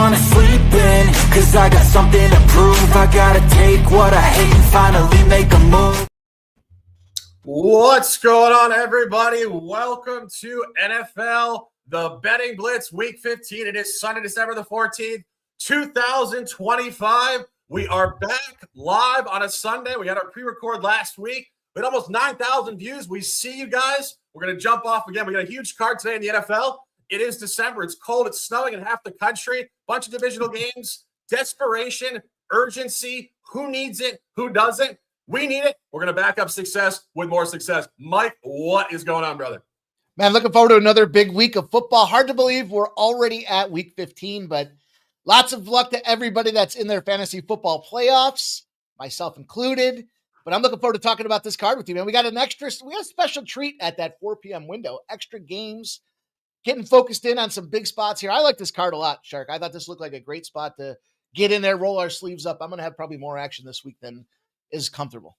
wanna sleep in, cause I got something to prove. I gotta take what I hate and finally make a move. What's going on, everybody? Welcome to NFL The Betting Blitz Week 15. It is Sunday, December the 14th, 2025. We are back live on a Sunday. We had our pre-record last week. We had almost 9,000 views. We see you guys. We're going to jump off again. We got a huge card today in the NFL. It is December. It's cold. It's snowing in half the country. Bunch of divisional games. Desperation, urgency. Who needs it? Who doesn't? We need it. We're going to back up success with more success. Mike, what is going on, brother? Man, looking forward to another big week of football. Hard to believe we're already at week 15, but lots of luck to everybody that's in their fantasy football playoffs, myself included. But I'm looking forward to talking about this card with you, man. We got a special treat at that 4 p.m. window. Extra games, getting focused in on some big spots here. I like this card a lot, Shark. I thought this looked like a great spot to get in there, roll our sleeves up. I'm going to have probably more action this week than is comfortable.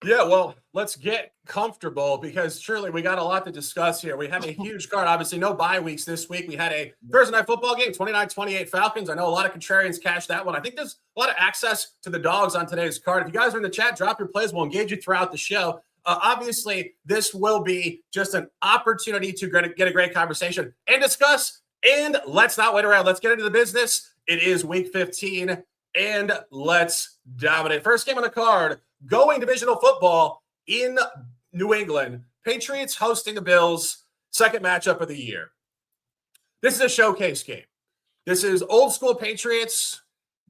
Yeah, well, let's get comfortable because surely we got a lot to discuss here. We have a huge card. Obviously, no bye weeks this week. We had a Thursday night football game, 29-28 Falcons. I know a lot of contrarians cashed that one. I think there's a lot of access to the dogs on today's card. If you guys are in the chat, drop your plays. We'll engage you throughout the show. Obviously, this will be just an opportunity to get a great conversation and discuss. And let's not wait around. Let's get into the business. It is week 15, and let's dominate. First game on the card. Going divisional football in New England. Patriots hosting the Bills, second matchup of the year. This is a showcase game. This is old school Patriots,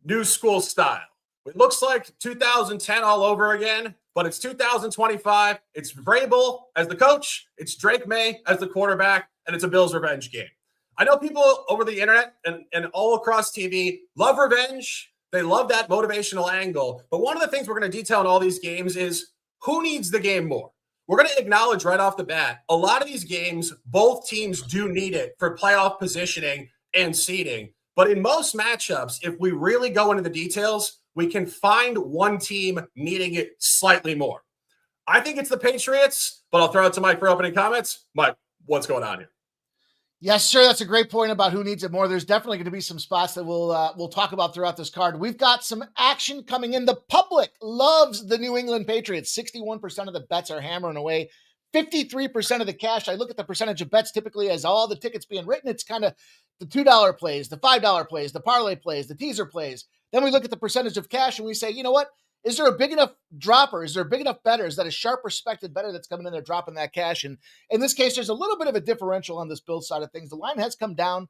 new school style. It looks like 2010 all over again, but it's 2025. It's Vrabel as the coach. It's Drake May as the quarterback, and it's a Bills revenge game. I know people over the internet and all across TV love revenge. They love that motivational angle. But one of the things we're going to detail in all these games is who needs the game more. We're going to acknowledge right off the bat, a lot of these games, both teams do need it for playoff positioning and seeding. But in most matchups, if we really go into the details, we can find one team needing it slightly more. I think it's the Patriots, but I'll throw it to Mike for opening comments. Mike, what's going on here? Yes, sir. That's a great point about who needs it more. There's definitely going to be some spots that we'll talk about throughout this card. We've got some action coming in. The public loves the New England Patriots. 61% of the bets are hammering away. 53% of the cash. I look at the percentage of bets typically as all the tickets being written. It's kind of the $2 plays, the $5 plays, the parlay plays, the teaser plays. Then we look at the percentage of cash and we say, you know what? Is there a big enough dropper? Is there a big enough better? Is that a sharp respected better that's coming in there dropping that cash? And in this case, there's a little bit of a differential on this Bills side of things. The line has come down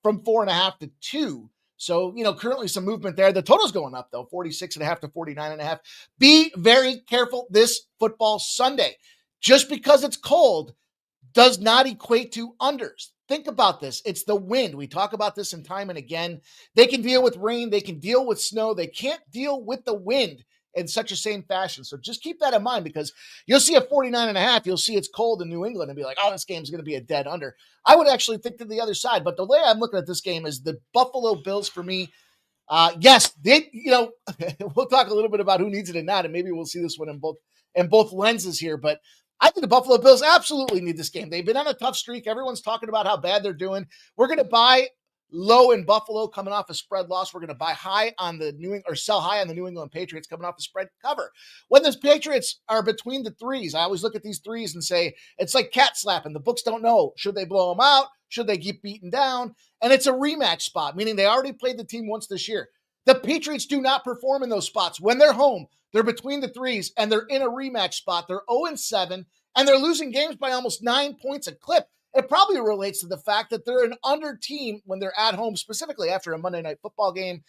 from 4.5 to 2. So, currently some movement there. The total's going up, though, 46.5 to 49.5. Be very careful this football Sunday. Just because it's cold does not equate to unders. Think about this. It's the wind. We talk about this in time and again. They can deal with rain. They can deal with snow. They can't deal with the wind in such a same fashion. So just keep that in mind because you'll see a 49.5. You'll see it's cold in New England and be like, oh, this game's going to be a dead under. I would actually think to the other side, but the way I'm looking at this game is the Buffalo Bills for me. Yes, they, we'll talk a little bit about who needs it and not, and maybe we'll see this one in both lenses here, but I think the Buffalo Bills absolutely need this game. They've been on a tough streak. Everyone's talking about how bad they're doing. We're going to buy low in Buffalo coming off a spread loss. We're going to buy high on the sell high on the New England Patriots coming off a spread cover. When the Patriots are between the threes, I always look at these threes and say, it's like cat slapping. The books don't know. Should they blow them out? Should they keep beaten down? And it's a rematch spot, meaning they already played the team once this year. The Patriots do not perform in those spots. When they're home, they're between the threes and they're in a rematch spot. They're 0-7 and they're losing games by almost 9 points a clip. It probably relates to the fact that they're an under team when they're at home, specifically after a Monday Night Football game.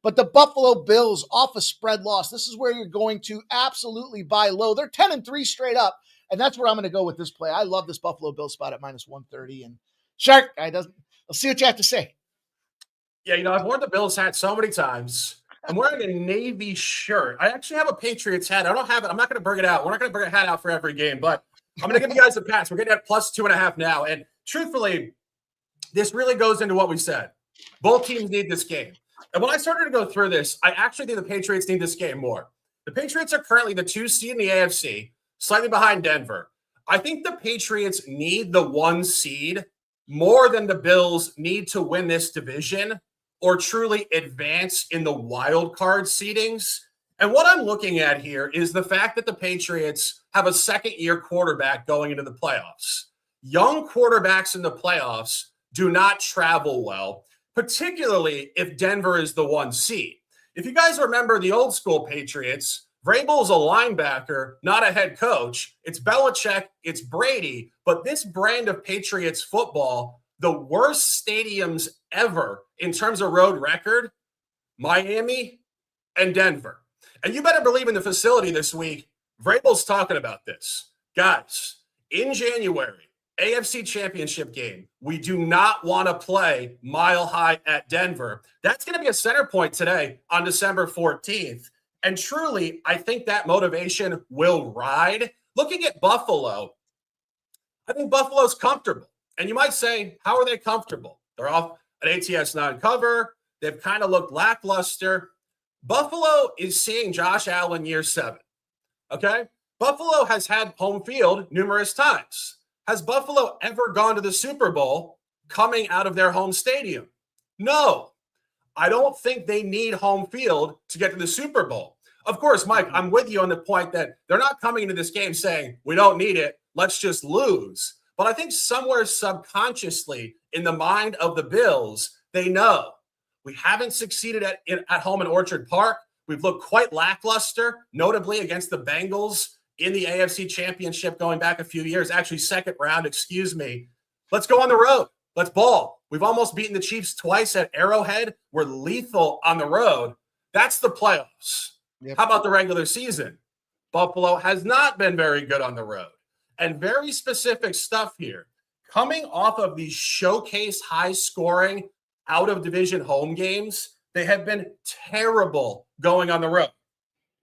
But the Buffalo Bills off a spread loss, this is where you're going to absolutely buy low. They're 10-3 straight up, and that's where I'm going to go with this play. I love this Buffalo Bills spot at -130. And Shark, I'll see what you have to say. Yeah, I've worn the Bills hat so many times. I'm wearing a navy shirt. I actually have a Patriots hat. I don't have it. I'm not going to bring it out. We're not going to bring a hat out for every game, but I'm going to give you guys a pass. We're getting at +2.5 now. And truthfully, this really goes into what we said. Both teams need this game. And when I started to go through this, I actually think the Patriots need this game more. The Patriots are currently the 2 seed in the AFC, slightly behind Denver. I think the Patriots need the 1 seed more than the Bills need to win this division or truly advance in the wild card seedings. And what I'm looking at here is the fact that the Patriots have a second-year quarterback going into the playoffs. Young quarterbacks in the playoffs do not travel well, particularly if Denver is the 1 seed. If you guys remember the old school Patriots, Vrabel's a linebacker, not a head coach. It's Belichick, it's Brady. But this brand of Patriots football, the worst stadiums ever in terms of road record, Miami and Denver. And you better believe in the facility this week, Vrabel's talking about this. Guys, in January, AFC Championship game, we do not want to play Mile High at Denver. That's going to be a center point today on December 14th. And truly, I think that motivation will ride. Looking at Buffalo, I think Buffalo's comfortable. And you might say, how are they comfortable? They're off an ATS 9 cover. They've kind of looked lackluster. Buffalo is seeing Josh Allen year 7. Okay? Buffalo has had home field numerous times. Has Buffalo ever gone to the Super Bowl coming out of their home stadium? No. I don't think they need home field to get to the Super Bowl. Of course, Mike, I'm with you on the point that they're not coming into this game saying, we don't need it, let's just lose. But I think somewhere subconsciously in the mind of the Bills, they know we haven't succeeded at home in Orchard Park. We've looked quite lackluster, notably against the Bengals in the AFC Championship going back a few years, actually second round, excuse me. Let's go on the road. Let's ball. We've almost beaten the Chiefs twice at Arrowhead. We're lethal on the road. That's the playoffs. Yep. How about the regular season? Buffalo has not been very good on the road. And very specific stuff here. Coming off of these showcase high-scoring out-of-division home games, they have been terrible going on the road.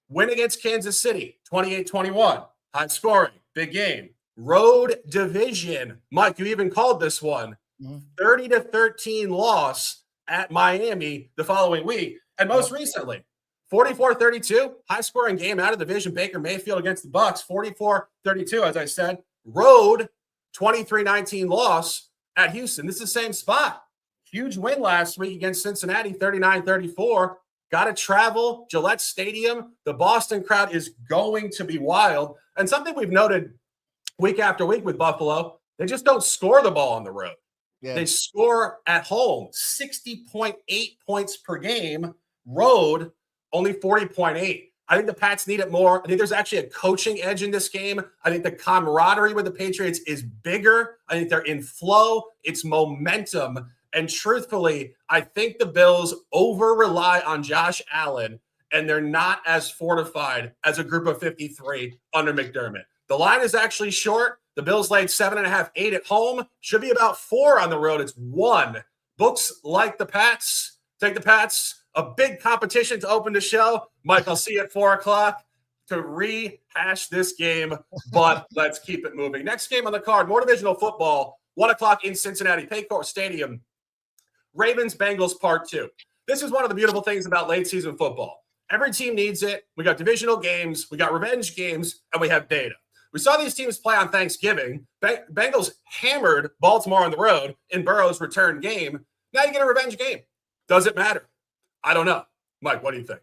Win against Kansas City, 28-21. High-scoring, big game. Road division. Mike, you even called this one. 30-13 loss at Miami the following week. And most recently, 44-32, high-scoring game out of division. Baker Mayfield against the Bucs, 44-32, as I said. Road, 23-19 loss at Houston. This is the same spot. Huge win last week against Cincinnati, 39-34. Got to travel, Gillette Stadium. The Boston crowd is going to be wild. And something we've noted week after week with Buffalo, they just don't score the ball on the road. Yeah. They score at home, 60.8 points per game. Road, only 40.8. I think the Pats need it more. I think there's actually a coaching edge in this game. I think the camaraderie with the Patriots is bigger. I think they're in flow. It's momentum. And truthfully, I think the Bills over-rely on Josh Allen, and they're not as fortified as a group of 53 under McDermott. The line is actually short. The Bills laid 7.5, 8 at home. Should be about 4 on the road. It's 1. Books like the Pats. Take the Pats. A big competition to open the show. Mike, I'll see you at 4 o'clock to rehash this game, but let's keep it moving. Next game on the card, more divisional football, 1 o'clock in Cincinnati, Paycor Stadium. Ravens-Bengals Part 2. This is one of the beautiful things about late season football. Every team needs it. We got divisional games, we got revenge games, and we have data. We saw these teams play on Thanksgiving. Bengals hammered Baltimore on the road in Burrow's return game. Now you get a revenge game. Does it matter? I don't know. Mike, what do you think?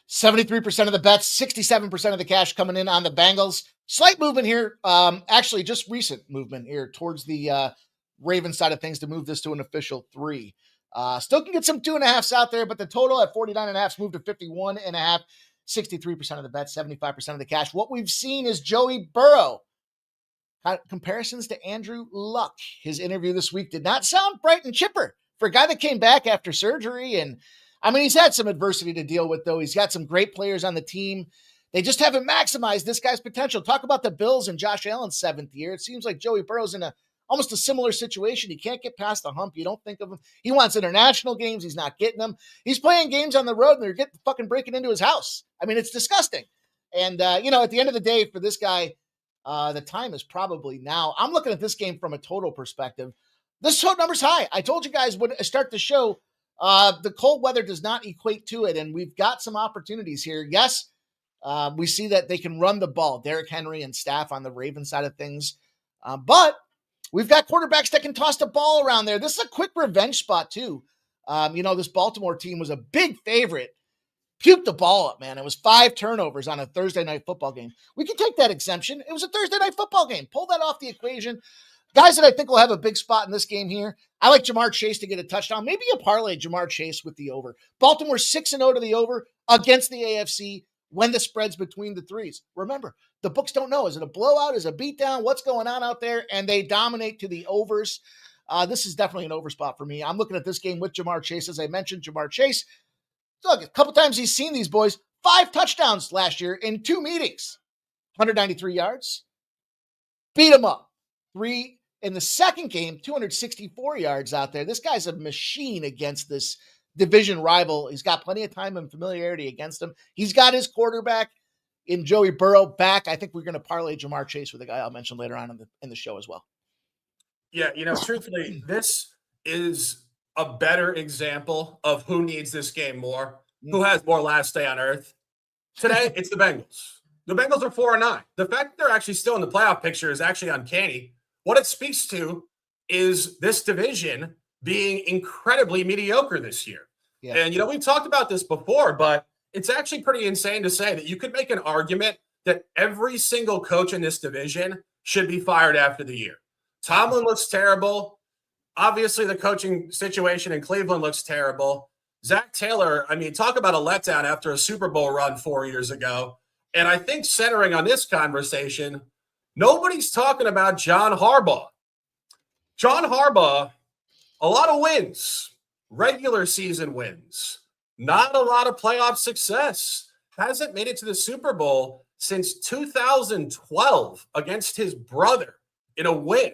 73% of the bets, 67% of the cash coming in on the Bengals. Slight movement here. Actually, just recent movement here towards the Ravens side of things to move this to an official 3. Still can get some 2.5s out there, but the total at 49.5 moved to 51.5. 63% of the bets, 75% of the cash. What we've seen is Joey Burrow. Comparisons to Andrew Luck. His interview this week did not sound bright and chipper for a guy that came back after surgery. And I mean, he's had some adversity to deal with, though. He's got some great players on the team. They just haven't maximized this guy's potential. Talk about the Bills and Josh Allen's 7th year. It seems like Joey Burrow's in almost a similar situation. He can't get past the hump. You don't think of him. He wants international games. He's not getting them. He's playing games on the road, and they're fucking breaking into his house. I mean, it's disgusting. And, at the end of the day, for this guy, the time is probably now. I'm looking at this game from a total perspective. This total number's high. I told you guys when I start the show, the cold weather does not equate to it, and we've got some opportunities here. Yes, we see that they can run the ball, Derrick Henry and staff on the Ravens side of things. But We've got quarterbacks that can toss the ball around there. This is a quick revenge spot, too. This Baltimore team was a big favorite. Puked the ball up, man. It was 5 turnovers on a Thursday night football game. We can take that exemption. It was a Thursday night football game. Pull that off the equation. Guys that I think will have a big spot in this game here. I like Jamar Chase to get a touchdown. Maybe a parlay Jamar Chase with the over. Baltimore 6-0 to the over against the AFC when the spread's between the threes. Remember, the books don't know. Is it a blowout? Is it a beatdown? What's going on out there? And they dominate to the overs. This is definitely an over spot for me. I'm looking at this game with Jamar Chase. As I mentioned, Jamar Chase, look, a couple times he's seen these boys. 5 touchdowns last year in 2 meetings. 193 yards. Beat him up. 3 in the second game, 264 yards out there. This guy's a machine against this division rival. He's got plenty of time and familiarity against him. He's got his quarterback in Joey Burrow back. I think we're going to parlay Jamar Chase with a guy I'll mention later on in the show as well. Yeah, truthfully, this is a better example of who needs this game more, who has more last day on earth. Today, it's the Bengals. The Bengals are 4-9. The fact that they're actually still in the playoff picture is actually uncanny. What it speaks to is this division being incredibly mediocre this year. Yeah. And, we've talked about this before, but it's actually pretty insane to say that you could make an argument that every single coach in this division should be fired after the year. Tomlin looks terrible. Obviously, the coaching situation in Cleveland looks terrible. Zach Taylor, talk about a letdown after a Super Bowl run 4 years ago. And I think centering on this conversation, nobody's talking about John Harbaugh. John Harbaugh, a lot of wins, regular season wins, not a lot of playoff success. Hasn't made it to the Super Bowl since 2012 against his brother in a win.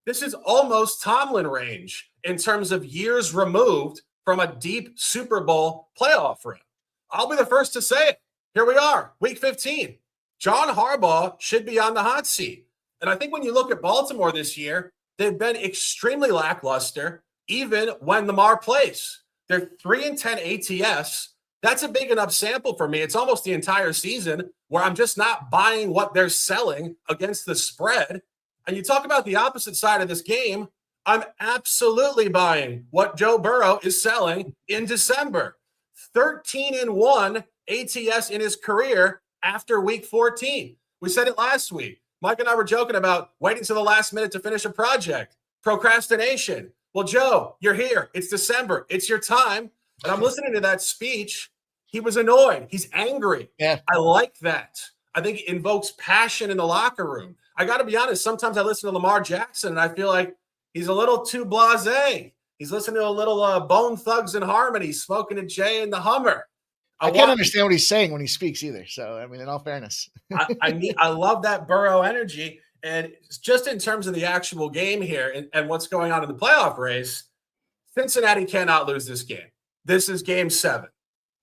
This is almost Tomlin range in terms of years removed from a deep Super Bowl playoff run. I'll be the first to say it. Here we are, week 15. John Harbaugh should be on the hot seat. And I think when you look at Baltimore this year, they've been extremely lackluster, even when Lamar plays. They're 3-10 ATS. That's a big enough sample for me. It's almost the entire season where I'm just not buying what they're selling against the spread. And you talk about the opposite side of this game, I'm absolutely buying what Joe Burrow is selling in December. 13-1 ATS in his career after week 14. We said it last week. Mike and I were joking about waiting to the last minute to finish a project. Procrastination. Well, Joe, you're here. It's December. It's your time. And I'm listening to that speech. He was annoyed. He's angry. Yeah. I like that. I think it invokes passion in the locker room. I got to be honest. Sometimes I listen to Lamar Jackson and I feel like he's a little too blasé. He's listening to a little Bone Thugs and Harmony, smoking a J in the Hummer. I can't understand what he's saying when he speaks either. So, in all fairness. I love that Burrow energy. And just in terms of the actual game here and what's going on in the playoff race, Cincinnati cannot lose this game. This is game 7.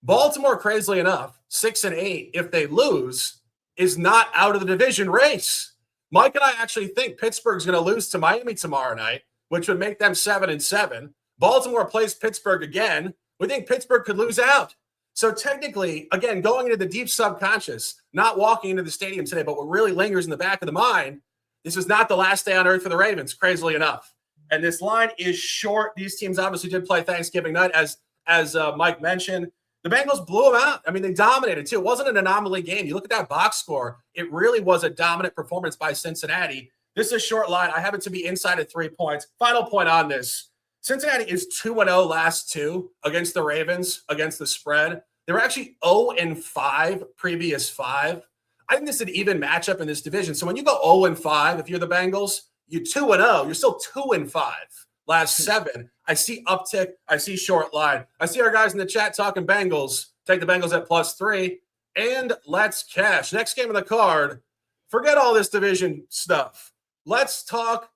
Baltimore, crazily enough, 6-8, if they lose, is not out of the division race. Mike and I actually think Pittsburgh's going to lose to Miami tomorrow night, which would make them 7-7. Baltimore plays Pittsburgh again. We think Pittsburgh could lose out. So technically, again, going into the deep subconscious, not walking into the stadium today, but what really lingers in the back of the mind, this is not the last day on earth for the Ravens, crazily enough. And this line is short. These teams obviously did play Thanksgiving night, as Mike mentioned. The Bengals blew them out. They dominated too. It wasn't an anomaly game. You look at that box score, it really was a dominant performance by Cincinnati. This is a short line. I have it to be inside of 3 points. Final point on this. Cincinnati is 2-0 last 2 against the Ravens, against the spread. They were actually 0-5 previous 5. I think this is an even matchup in this division. So when you go 0-5, if you're the Bengals, you're 2-0. You're still 2-5 last 7. I see uptick. I see short line. I see our guys in the chat talking Bengals. Take the Bengals at +3. And let's cash. Next game on the card. Forget all this division stuff. Let's talk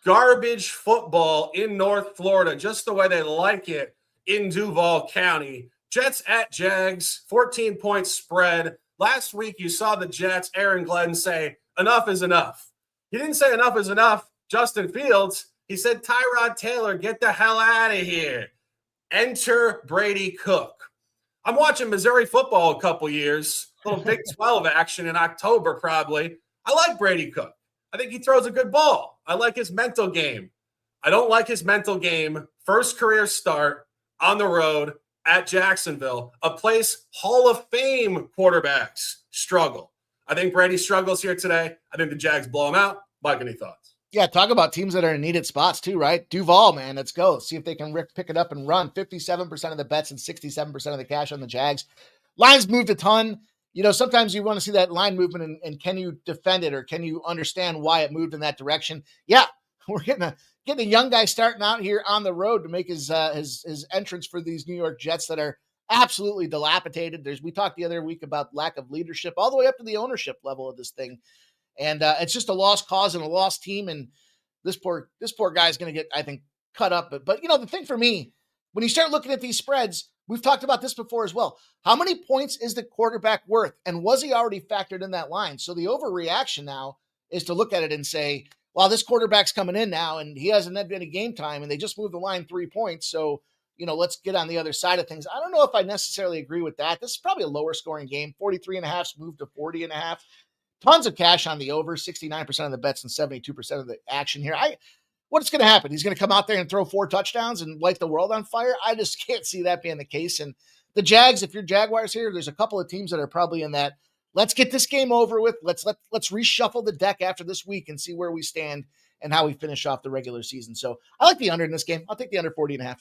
garbage football in North Florida, just the way they like it in Duval County. Jets at Jags, 14-point spread. Last week, you saw the Jets, Aaron Glenn, say, enough is enough. He didn't say enough is enough, Justin Fields. He said, Tyrod Taylor, get the hell out of here. Enter Brady Cook. I'm watching Missouri football a couple years, a little Big 12 action in October probably. I like Brady Cook. I think he throws a good ball. I like his mental game. I don't like his mental game. First career start on the road at Jacksonville, a place Hall of Fame quarterbacks struggle. I think Brady struggles here today. I think the Jags blow him out. Mike, any thoughts? Yeah, talk about teams that are in needed spots too, right? Duval, man, let's go. See if they can pick it up and run. 57% of the bets and 67% of the cash on the Jags. Lines moved a ton. Sometimes you want to see that line movement and can you defend it or can you understand why it moved in that direction? Yeah, we're getting a young guy starting out here on the road to make his entrance for these New York Jets that are absolutely dilapidated. We talked the other week about lack of leadership all the way up to the ownership level of this thing. And it's just a lost cause and a lost team. And this poor guy is going to get, I think, cut up. But the thing for me, when you start looking at these spreads, we've talked about this before as well. How many points is the quarterback worth? And was he already factored in that line? So the overreaction now is to look at it and say, well, this quarterback's coming in now and he hasn't had any game time and they just moved the line 3 points. So, let's get on the other side of things. I don't know if I necessarily agree with that. This is probably a lower scoring game. 43.5 moved to 40.5. Tons of cash on the over, 69% of the bets and 72% of the action here. What's going to happen? He's going to come out there and throw 4 touchdowns and light the world on fire? I just can't see that being the case. And the Jags, if you're Jaguars here, there's a couple of teams that are probably in that. Let's get this game over with. Let's reshuffle the deck after this week and see where we stand and how we finish off the regular season. So I like the under in this game. I'll take the under 40.5.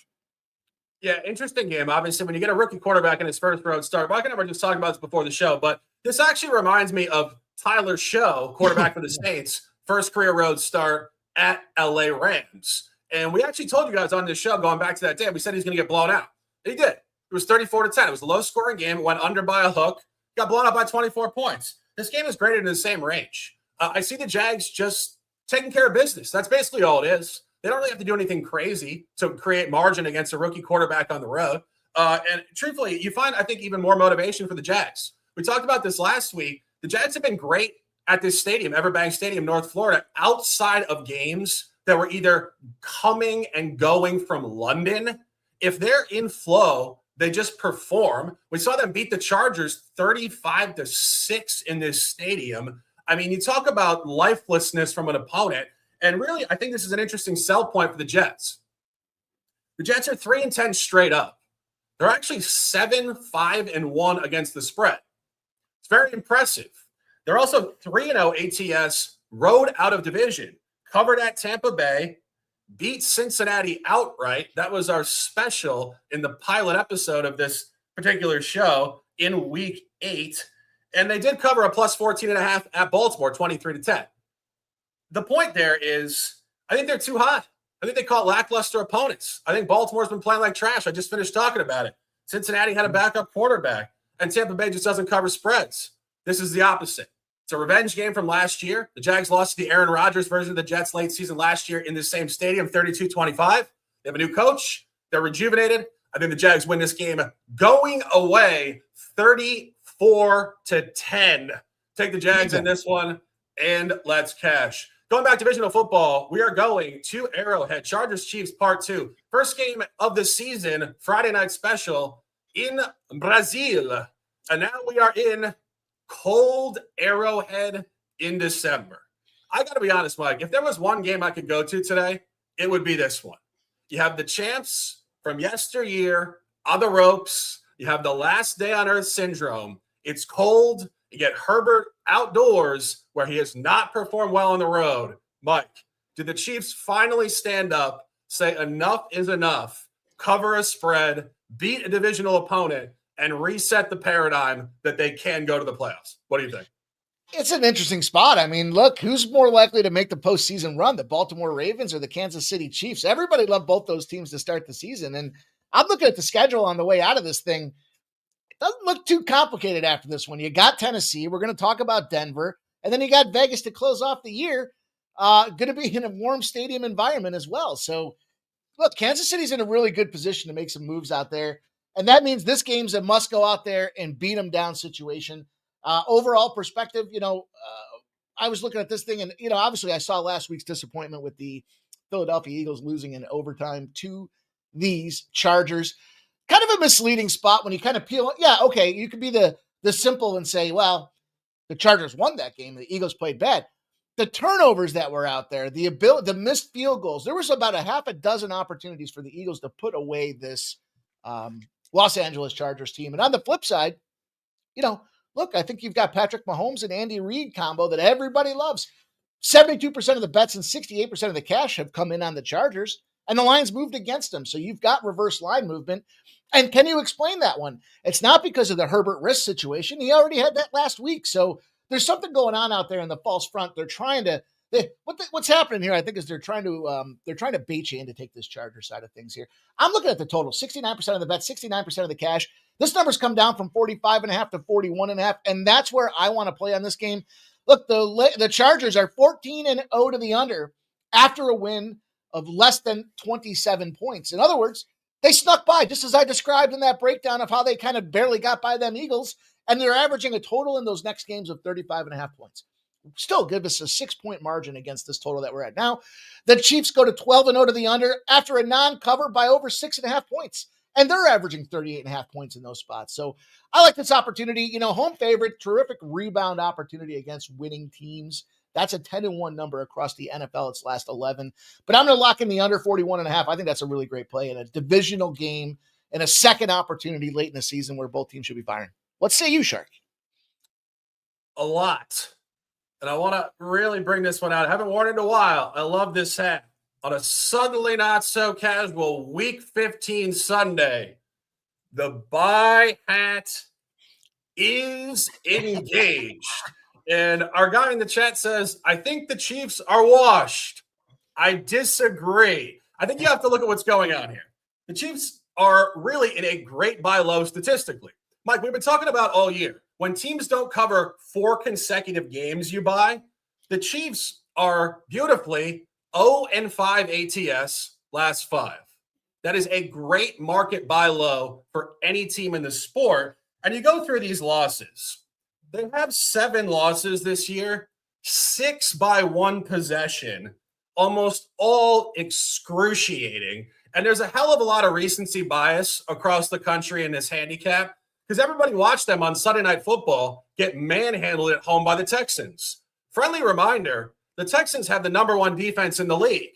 Yeah, interesting game. Obviously, when you get a rookie quarterback in his first road start, Mike and I were just talking about this before the show, but this actually reminds me of Tyler Show, quarterback for the Saints, first career road start at LA Rams. And we actually told you guys on this show, going back to that day, we said he's going to get blown out. And he did. It was 34-10. It was a low-scoring game. It went under by a hook. Got blown out by 24 points. This game is graded in the same range. I see the Jags just taking care of business. That's basically all it is. They don't really have to do anything crazy to create margin against a rookie quarterback on the road. And truthfully, you find, I think, even more motivation for the Jags. We talked about this last week. The Jags have been great at this stadium, Everbank Stadium, North Florida, outside of games that were either coming and going from London. If they're in flow, they just perform. We saw them beat the Chargers 35-6 in this stadium. I mean, you talk about lifelessness from an opponent. And really, I think this is an interesting sell point for the Jets. The Jets are 3-10 straight up. They're actually 7-5-1 against the spread. It's very impressive. They're also 3-0 ATS, road out of division, covered at Tampa Bay, beat Cincinnati outright. That was our special in the pilot episode of this particular show in week 8. And they did cover a plus 14.5 at Baltimore, 23-10. The point there is, I think they're too hot. I think they caught lackluster opponents. I think Baltimore's been playing like trash. I just finished talking about it. Cincinnati had a backup quarterback, and Tampa Bay just doesn't cover spreads. This is the opposite. It's a revenge game from last year. The Jags lost to the Aaron Rodgers version of the Jets late season last year in the same stadium, 32-25. They have a new coach. They're rejuvenated. I think the Jags win this game going away 34-10. Take the Jags in this one, and let's cash. Going back to divisional football, we are going to Arrowhead. Chargers-Chiefs Part 2. First game of the season, Friday night special in Brazil. And now we are in cold Arrowhead in December. I got to be honest, Mike. If there was one game I could go to today, it would be this one. You have the champs from yesteryear on the ropes. You have the last day on earth syndrome. It's cold. You get Herbert outdoors where he has not performed well on the road. Mike, did the Chiefs finally stand up, say enough is enough, cover a spread, beat a divisional opponent, and reset the paradigm that they can go to the playoffs? What do you think? It's an interesting spot. I mean, look, who's more likely to make the postseason run, the Baltimore Ravens or the Kansas City Chiefs? Everybody loved both those teams to start the season. And I'm looking at the schedule on the way out of this thing. Doesn't look too complicated after this one. You got Tennessee. We're going to talk about Denver. And then you got Vegas to close off the year. Going to be in a warm stadium environment as well. So, look, Kansas City's in a really good position to make some moves out there. And that means this game's a must go out there and beat them down situation. Overall perspective, I was looking at this thing and, obviously I saw last week's disappointment with the Philadelphia Eagles losing in overtime to these Chargers. Kind of a misleading spot when you kind of peel. Yeah, okay, you could be the simple and say, well, the Chargers won that game. The Eagles played bad. the turnovers that were out there, the missed field goals, there was about a half a dozen opportunities for the Eagles to put away this Los Angeles Chargers team. And on the flip side, look, I think you've got Patrick Mahomes and Andy Reid combo that everybody loves. 72% of the bets and 68% of the cash have come in on the Chargers, and the line's moved against them. So you've got reverse line movement. And can you explain that one? It's not because of the Herbert wrist situation. He already had that last week. So there's something going on out there in the false front. They're trying to, what's happening here, I think, is they're trying to bait you in to take this Charger side of things here. I'm looking at the total, 69% of the bet, 69% of the cash. This number's come down from 45.5 to 41.5, and that's where I want to play on this game. Look, the Chargers are 14-0 to the under after a win of less than 27 points. In other words, they snuck by, just as I described in that breakdown of how they kind of barely got by them Eagles, and they're averaging a total in those next games of 35.5 points. Still give us a 6-point margin against this total that we're at now. The Chiefs go to 12-0 to the under after a non-cover by over 6.5 points. And they're averaging 38.5 points in those spots. So I like this opportunity. Home favorite, terrific rebound opportunity against winning teams. That's a 10-1 number across the NFL. Its last 11. But I'm going to lock in the under 41.5. I think that's a really great play in a divisional game and a second opportunity late in the season where both teams should be firing. What say you, Shark? A lot. And I want to really bring this one out. I haven't worn it in a while. I love this hat. On a suddenly not so casual Week 15 Sunday, the buy hat is engaged. And our guy in the chat says, I think the Chiefs are washed. I disagree. I think you have to look at what's going on here. The Chiefs are really in a great buy low statistically. Mike, we've been talking about all year. When teams don't cover 4 consecutive games you buy, the Chiefs are beautifully 0-5 ATS last 5. That is a great market buy low for any team in the sport. And you go through these losses. They have 7 losses this year, 6 by 1 possession, almost all excruciating. And there's a hell of a lot of recency bias across the country in this handicap because everybody watched them on Sunday Night Football get manhandled at home by the Texans. Friendly reminder, the Texans have the number 1 defense in the league.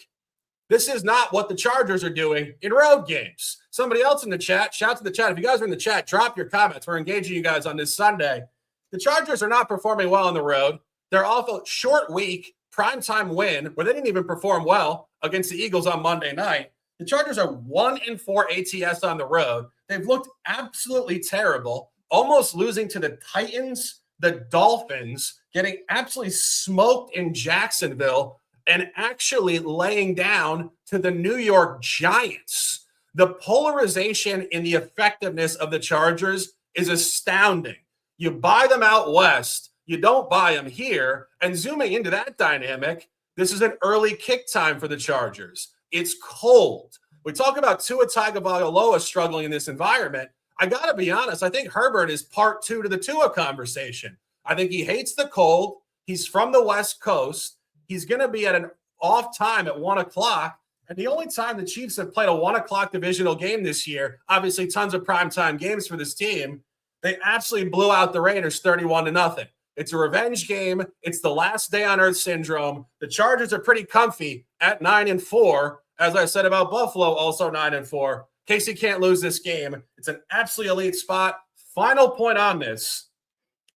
This is not what the Chargers are doing in road games. Somebody else in the chat, shout to the chat. If you guys are in the chat, drop your comments. We're engaging you guys on this Sunday. The Chargers are not performing well on the road. They're off a short week, primetime win, where they didn't even perform well against the Eagles on Monday night. The Chargers are 1-4 ATS on the road. They've looked absolutely terrible, almost losing to the Titans, the Dolphins, getting absolutely smoked in Jacksonville, and actually laying down to the New York Giants. The polarization in the effectiveness of the Chargers is astounding. You buy them out west, you don't buy them here. And zooming into that dynamic, this is an early kick time for the Chargers. It's cold. We talk about Tua Tagovailoa struggling in this environment. I got to be honest, I think Herbert is part 2 to the Tua conversation. I think he hates the cold. He's from the West Coast. He's going to be at an off time at 1 o'clock. And the only time the Chiefs have played a 1 o'clock divisional game this year, obviously tons of primetime games for this team, they absolutely blew out the Raiders 31-0. It's a revenge game. It's the last day on earth syndrome. The Chargers are pretty comfy at 9-4. As I said about Buffalo, also 9-4. Casey can't lose this game. It's an absolutely elite spot. Final point on this.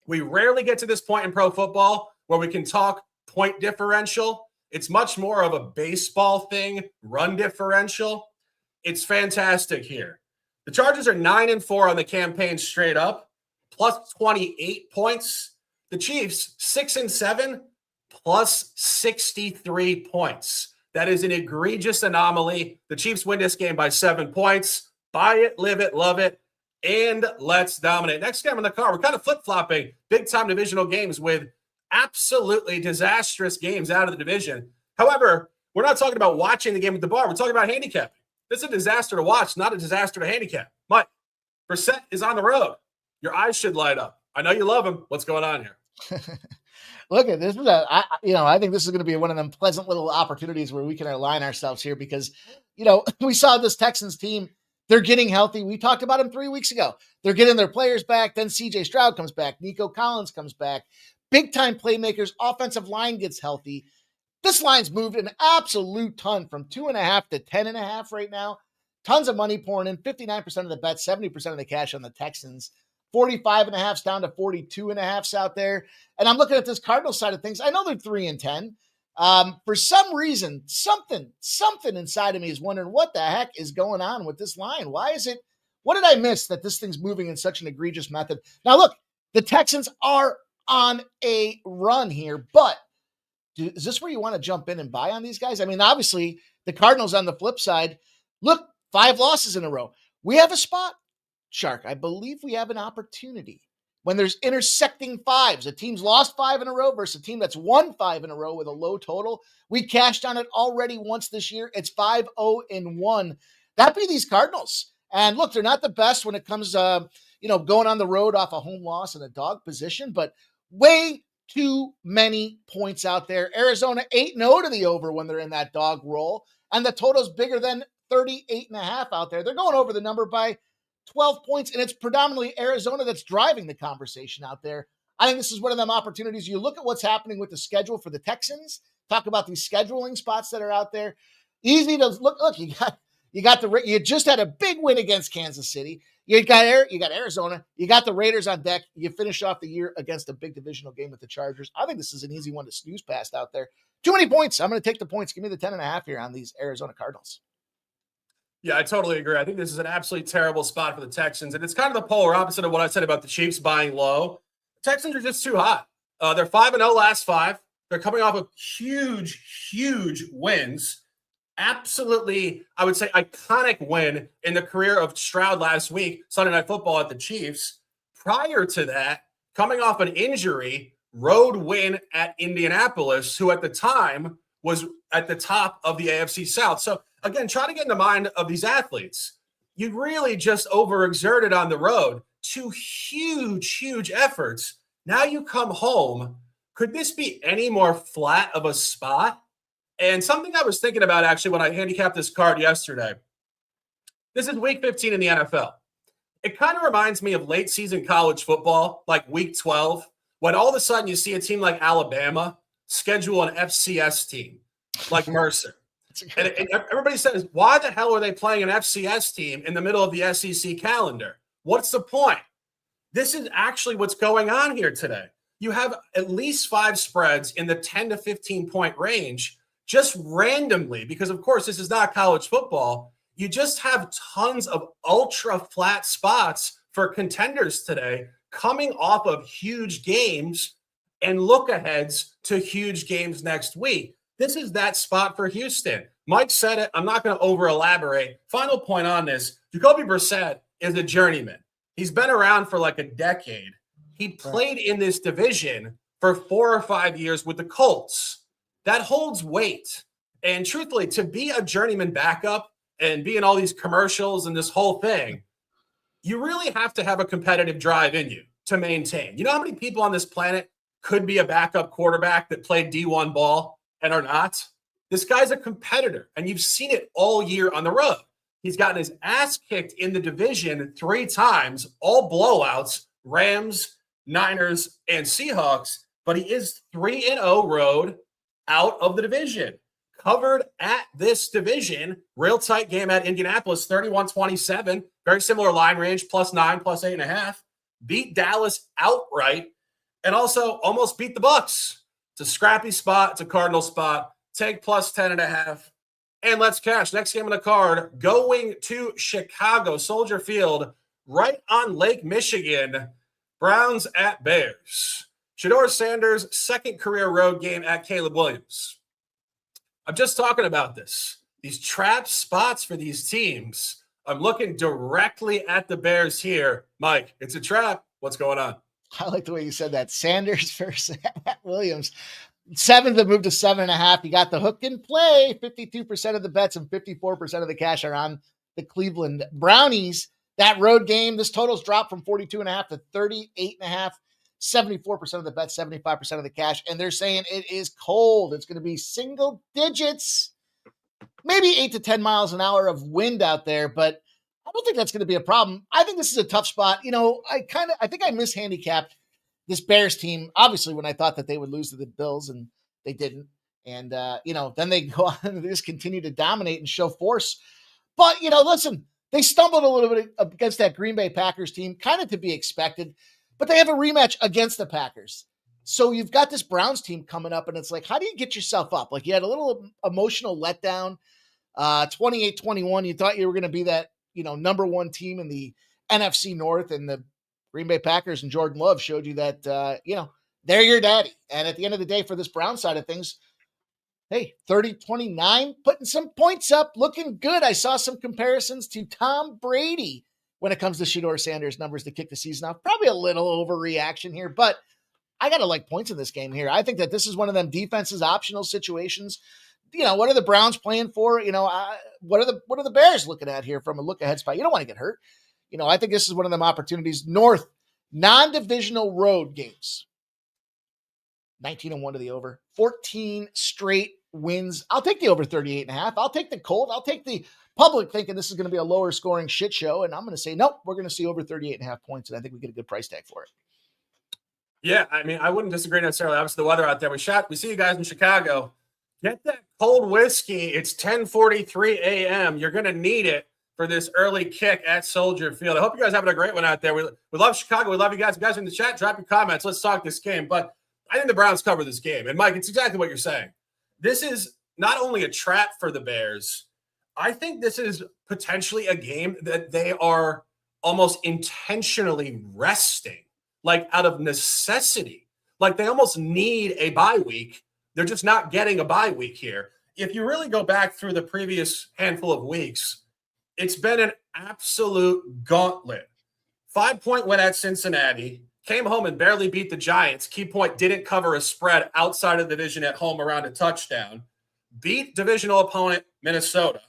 We rarely get to this point in pro football where we can talk point differential. It's much more of a baseball thing, run differential. It's fantastic here. The Chargers are 9-4 on the campaign straight up, plus 28 points. The Chiefs, 6-7, plus 63 points. That is an egregious anomaly. The Chiefs win this game by 7 points. Buy it, live it, love it, and let's dominate. Next game on the card, we're kind of flip-flopping big-time divisional games with absolutely disastrous games out of the division. However, we're not talking about watching the game at the bar. We're talking about handicapping. This is a disaster to watch, not a disaster to handicap. Mike, Brissett is on the road. Your eyes should light up. I know you love him. What's going on here? Look at this. I think this is going to be one of them pleasant little opportunities where we can align ourselves here because, we saw this Texans team. They're getting healthy. We talked about them 3 weeks ago. They're getting their players back. Then CJ Stroud comes back. Nico Collins comes back. big time playmakers, offensive line gets healthy. This line's moved an absolute ton from 2.5 to 10.5 right now. Tons of money pouring in, 59% of the bets, 70% of the cash on the Texans. 45.5 down to 42.5 out there. And I'm looking at this Cardinals side of things. I know they're 3-10. For some reason, something inside of me is wondering what the heck is going on with this line. Why is it? What did I miss that this thing's moving in such an egregious method? Now, look, the Texans are on a run here, but is this where you want to jump in and buy on these guys? I mean, obviously, the Cardinals on the flip side, look, 5 losses in a row. We have a spot, Shark. I believe we have an opportunity when there's intersecting fives. A team's lost 5 in a row versus a team that's won 5 in a row with a low total. We cashed on it already once this year. It's 5-0-1. That'd be these Cardinals. And look, they're not the best when it comes, going on the road off a home loss in a dog position, but way too many points out there. Arizona 8-0 to the over when they're in that dog roll, and the total's bigger than 38.5 out there. They're going over the number by 12 points, and it's predominantly Arizona that's driving the conversation out there. I think this is one of them opportunities. You look at what's happening with the schedule for the Texans, talk about these scheduling spots that are out there. Easy to look, you just had a big win against Kansas City. You got Arizona. You got the Raiders on deck. You finish off the year against a big divisional game with the Chargers. I think this is an easy one to snooze past out there. Too many points. I'm going to take the points. Give me the 10.5 here on these Arizona Cardinals. Yeah, I totally agree. I think this is an absolutely terrible spot for the Texans, and it's kind of the polar opposite of what I said about the Chiefs buying low. The Texans are just too hot. They're 5-0 last 5. They're coming off of huge wins. Absolutely, I would say, iconic win in the career of Stroud last week, Sunday Night Football at the Chiefs. Prior to that, coming off an injury, road win at Indianapolis, who at the time was at the top of the AFC South. So, again, try to get in the mind of these athletes. You really just overexerted on the road. 2 huge efforts. Now you come home. Could this be any more flat of a spot? And something I was thinking about, actually, when I handicapped this card yesterday, this is week 15 in the NFL. It kind of reminds me of late season college football, like week 12, when all of a sudden you see a team like Alabama schedule an FCS team like Mercer. And everybody says, why the hell are they playing an FCS team in the middle of the SEC calendar? What's the point? This is actually what's going on here today. You have at least 5 spreads in the 10 to 15 point range. Just randomly, because of course this is not college football, you just have tons of ultra flat spots for contenders today coming off of huge games and look aheads to huge games next week. This is that spot for Houston. Mike said it. I'm not going to over elaborate. Final point on this. Jacoby Brissett is a journeyman. He's been around for like a decade. He played in this division for 4 or 5 years with the Colts. That holds weight. And truthfully, to be a journeyman backup and be in all these commercials and this whole thing, you really have to have a competitive drive in you to maintain. You know how many people on this planet could be a backup quarterback that played D1 ball and are not? This guy's a competitor, and you've seen it all year on the road. He's gotten his ass kicked in the division 3 times, all blowouts, Rams, Niners, and Seahawks, but he is 3-0 road out of the division. Covered at this division, real tight game at Indianapolis, 31-27, very similar line range, +9, +8.5. Beat Dallas outright, and also almost beat the Bucks. It's a scrappy spot. It's a Cardinal spot. Take +10.5. And let's cash. Next game on the card, going to Chicago, Soldier Field, right on Lake Michigan. Browns at Bears. Shedeur Sanders' second career road game at Caleb Williams. I'm just talking about this. These trap spots for these teams. I'm looking directly at the Bears here. Mike, it's a trap. What's going on? I like the way you said that. Sanders versus Williams. 7 have moved to 7.5. You got the hook in play. 52% of the bets and 54% of the cash are on the Cleveland Brownies. That road game, this total's dropped from 42.5 to 38.5. 74% of the bets, 75% of the cash. And they're saying it is cold. It's going to be single digits, maybe 8 to 10 miles an hour of wind out there, but I don't think that's going to be a problem. I think this is a tough spot. You know, I think I mishandicapped this Bears team, obviously when I thought that they would lose to the Bills and they didn't. And, then they go on and just continue to dominate and show force. But, listen, they stumbled a little bit against that Green Bay Packers team, kind of to be expected, but they have a rematch against the Packers. So you've got this Browns team coming up, and it's like, how do you get yourself up? Like, you had a little emotional letdown, 28-21. You thought you were going to be that, number one team in the NFC North, and the Green Bay Packers and Jordan Love showed you that, they're your daddy. And at the end of the day, for this Brown side of things, hey, 30-29, putting some points up, looking good. I saw some comparisons to Tom Brady when it comes to Shedeur Sanders numbers to kick the season off. Probably a little overreaction here, but I got to like points in this game here. I think that this is one of them defenses optional situations. What are the Browns playing for? What are the Bears looking at here from a look ahead spot? You don't want to get hurt. I think this is one of them opportunities. North, non-divisional road games. 19-1 to the over. 14 straight wins. I'll take the over 38.5. I'll take the cold. I'll take the public thinking this is going to be a lower scoring shit show. And I'm going to say, nope, we're going to see over 38.5 points. And I think we get a good price tag for it. Yeah, I mean, I wouldn't disagree necessarily. Obviously, the weather out there. We see you guys in Chicago. Get that cold whiskey. It's 10:43 a.m. You're going to need it for this early kick at Soldier Field. I hope you guys are having a great one out there. We love Chicago. We love you guys. If you guys are in the chat, drop your comments. Let's talk this game. But I think the Browns cover this game. And, Mike, it's exactly what you're saying. This is not only a trap for the Bears, I think this is potentially a game that they are almost intentionally resting, like out of necessity. Like they almost need a bye week. They're just not getting a bye week here. If you really go back through the previous handful of weeks, it's been an absolute gauntlet. 5-point win at Cincinnati, came home and barely beat the Giants. Key point, didn't cover a spread outside of the division at home around a touchdown. Beat divisional opponent Minnesota.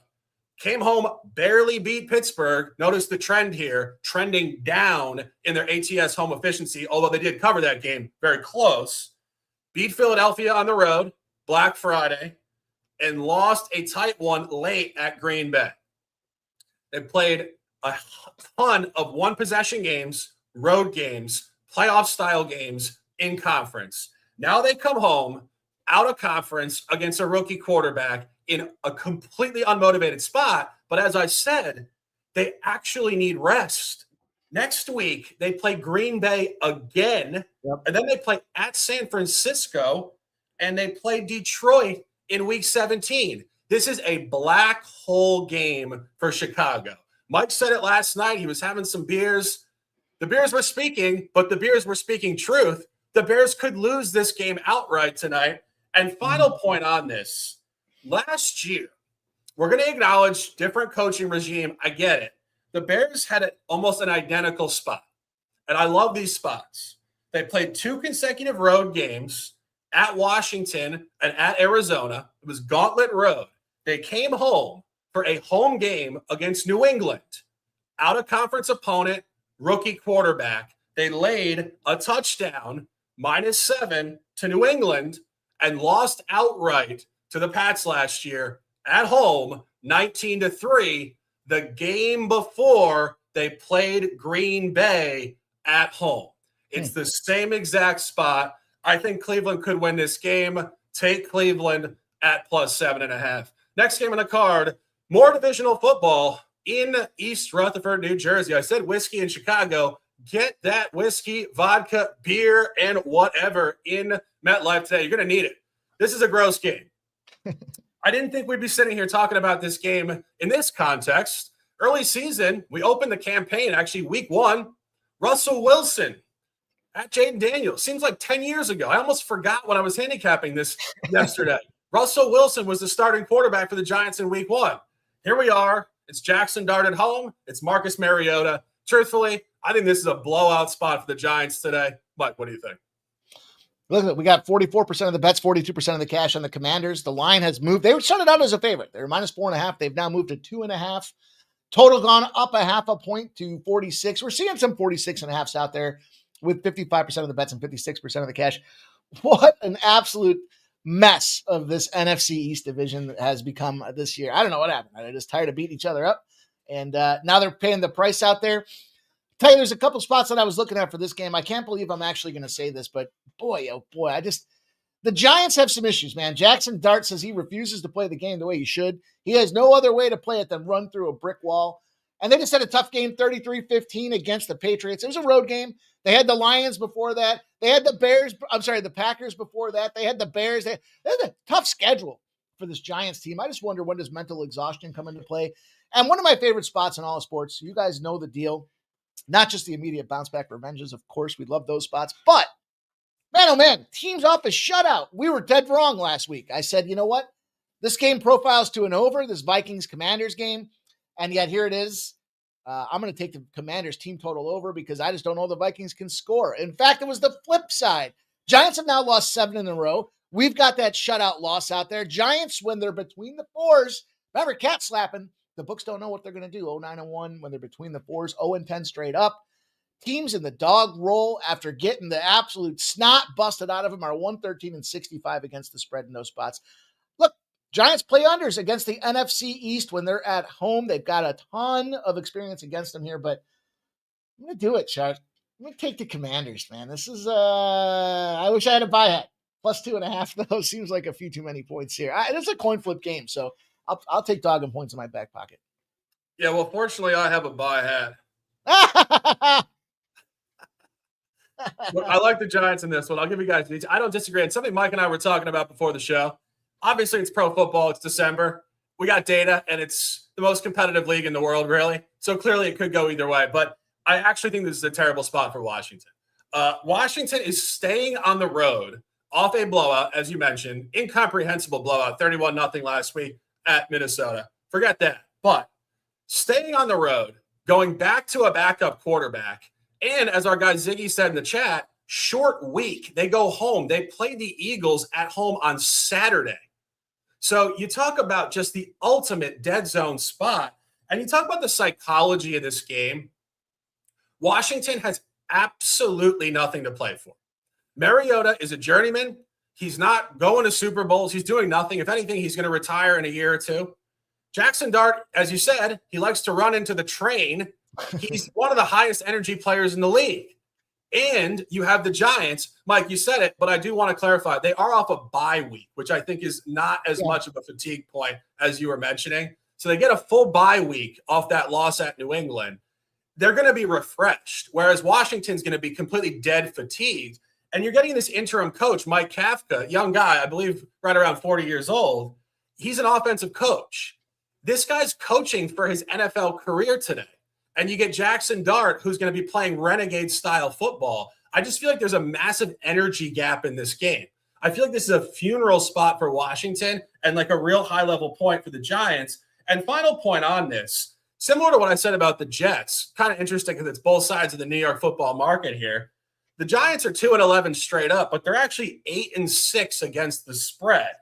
Came home, barely beat Pittsburgh. Notice the trend here, trending down in their ATS home efficiency, although they did cover that game very close. Beat Philadelphia on the road, Black Friday, and lost a tight one late at Green Bay. They played a ton of one-possession games, road games, playoff-style games in conference. Now they come home out of conference against a rookie quarterback in a completely unmotivated spot. But as I said, they actually need rest. Next week, they play Green Bay again, and then they play at San Francisco, and they play Detroit in week 17. This is a black hole game for Chicago. Mike said it last night. He was having some beers. The beers were speaking, but the beers were speaking truth. The Bears could lose this game outright tonight. And final point on this. Last year, we're going to acknowledge different coaching regime. I get it. The Bears had almost an identical spot. And I love these spots. They played 2 consecutive road games at Washington and at Arizona. It was Gauntlet Road. They came home for a home game against New England. Out-of-conference opponent, rookie quarterback. They laid a touchdown, -7 to New England, and lost outright to the Pats last year at home, 19-3, the game before they played Green Bay at home. It's the same exact spot. I think Cleveland could win this game. Take Cleveland at +7.5. Next game on the card, more divisional football in East Rutherford, New Jersey. I said whiskey in Chicago. Get that whiskey, vodka, beer, and whatever in MetLife today. You're going to need it. This is a gross game. I didn't think we'd be sitting here talking about this game in this context. Early season, we opened the campaign, actually week 1. Russell Wilson at Jaden Daniels. Seems like 10 years ago. I almost forgot when I was handicapping this yesterday. Russell Wilson was the starting quarterback for the Giants in week 1. Here we are. It's Jackson Dart at home. It's Marcus Mariota. Truthfully, I think this is a blowout spot for the Giants today. Mike, what do you think? Look, we got 44% of the bets, 42% of the cash on the Commanders. The line has moved. They started out as a favorite. They were -4.5. They've now moved to 2.5. Total gone up 0.5 point to 46. We're seeing some 46.5s out there with 55% of the bets and 56% of the cash. What an absolute mess of this NFC East division has become this year. I don't know what happened. They're just tired of beating each other up. And now they're paying the price out there. tell you, there's a couple spots that I was looking at for this game. I can't believe I'm actually going to say this, but boy, oh boy, the Giants have some issues, man. Jackson Dart says he refuses to play the game the way he should. He has no other way to play it than run through a brick wall. And they just had a tough game, 33-15 against the Patriots. It was a road game. They had the Lions before that. They had the Packers before that. They had the Bears. They had a tough schedule for this Giants team. I just wonder, when does mental exhaustion come into play? And one of my favorite spots in all of sports, you guys know the deal, not just the immediate bounce back revenges. Of course, we love those spots, but man, oh man, teams off a shutout. We were dead wrong last week. I said, you know what? This game profiles to an over, this Vikings-Commanders game, and yet here it is. I'm going to take the Commanders team total over because I just don't know the Vikings can score. In fact, it was the flip side. Giants have now lost 7 in a row. We've got that shutout loss out there. Giants, when they're between the fours, remember, cat slapping, the books don't know what they're going to do. 0-9-1 when they're between the fours, 0-10 straight up. Teams in the dog roll after getting the absolute snot busted out of them are 113-65 against the spread in those spots. Look, Giants play unders against the NFC East when they're at home. They've got a ton of experience against them here, but I'm going to do it, Chuck. I'm going to take the Commanders, man. This is, I wish I had a buy hat. Plus 2.5, though, seems like a few too many points here. It's a coin flip game, so I'll take dog and points in my back pocket. Yeah, well, fortunately, I have a buy hat. Look, I like the Giants in this one. I'll give you guys these. I don't disagree. And something Mike and I were talking about before the show. Obviously, it's pro football. It's December. We got data, and it's the most competitive league in the world, really. So clearly, it could go either way. But I actually think this is a terrible spot for Washington. Washington is staying on the road off a blowout, as you mentioned, incomprehensible blowout, 31-0 last week at Minnesota. Forget that. But staying on the road, going back to a backup quarterback, and as our guy Ziggy said in the chat, short week. They go home. They play the Eagles at home on Saturday. So you talk about just the ultimate dead zone spot, and you talk about the psychology of this game. Washington has absolutely nothing to play for. Mariota is a journeyman. He's not going to Super Bowls. He's doing nothing. If anything, he's going to retire in a year or two. Jackson Dart, as you said, he likes to run into the train. He's one of the highest energy players in the league. And you have the Giants. Mike, you said it, but I do want to clarify. They are off a bye week, which I think is not as much of a fatigue point as you were mentioning. So they get a full bye week off that loss at New England. They're going to be refreshed, whereas Washington's going to be completely dead fatigued. And you're getting this interim coach, Mike Kafka, young guy, I believe right around 40 years old. He's an offensive coach. This guy's coaching for his NFL career today. And you get Jackson Dart, who's going to be playing renegade-style football. I just feel like there's a massive energy gap in this game. I feel like this is a funeral spot for Washington and like a real high-level point for the Giants. And final point on this, similar to what I said about the Jets, kind of interesting because it's both sides of the New York football market here. The Giants are 2-11 straight up, but they're actually 8-6 against the spread.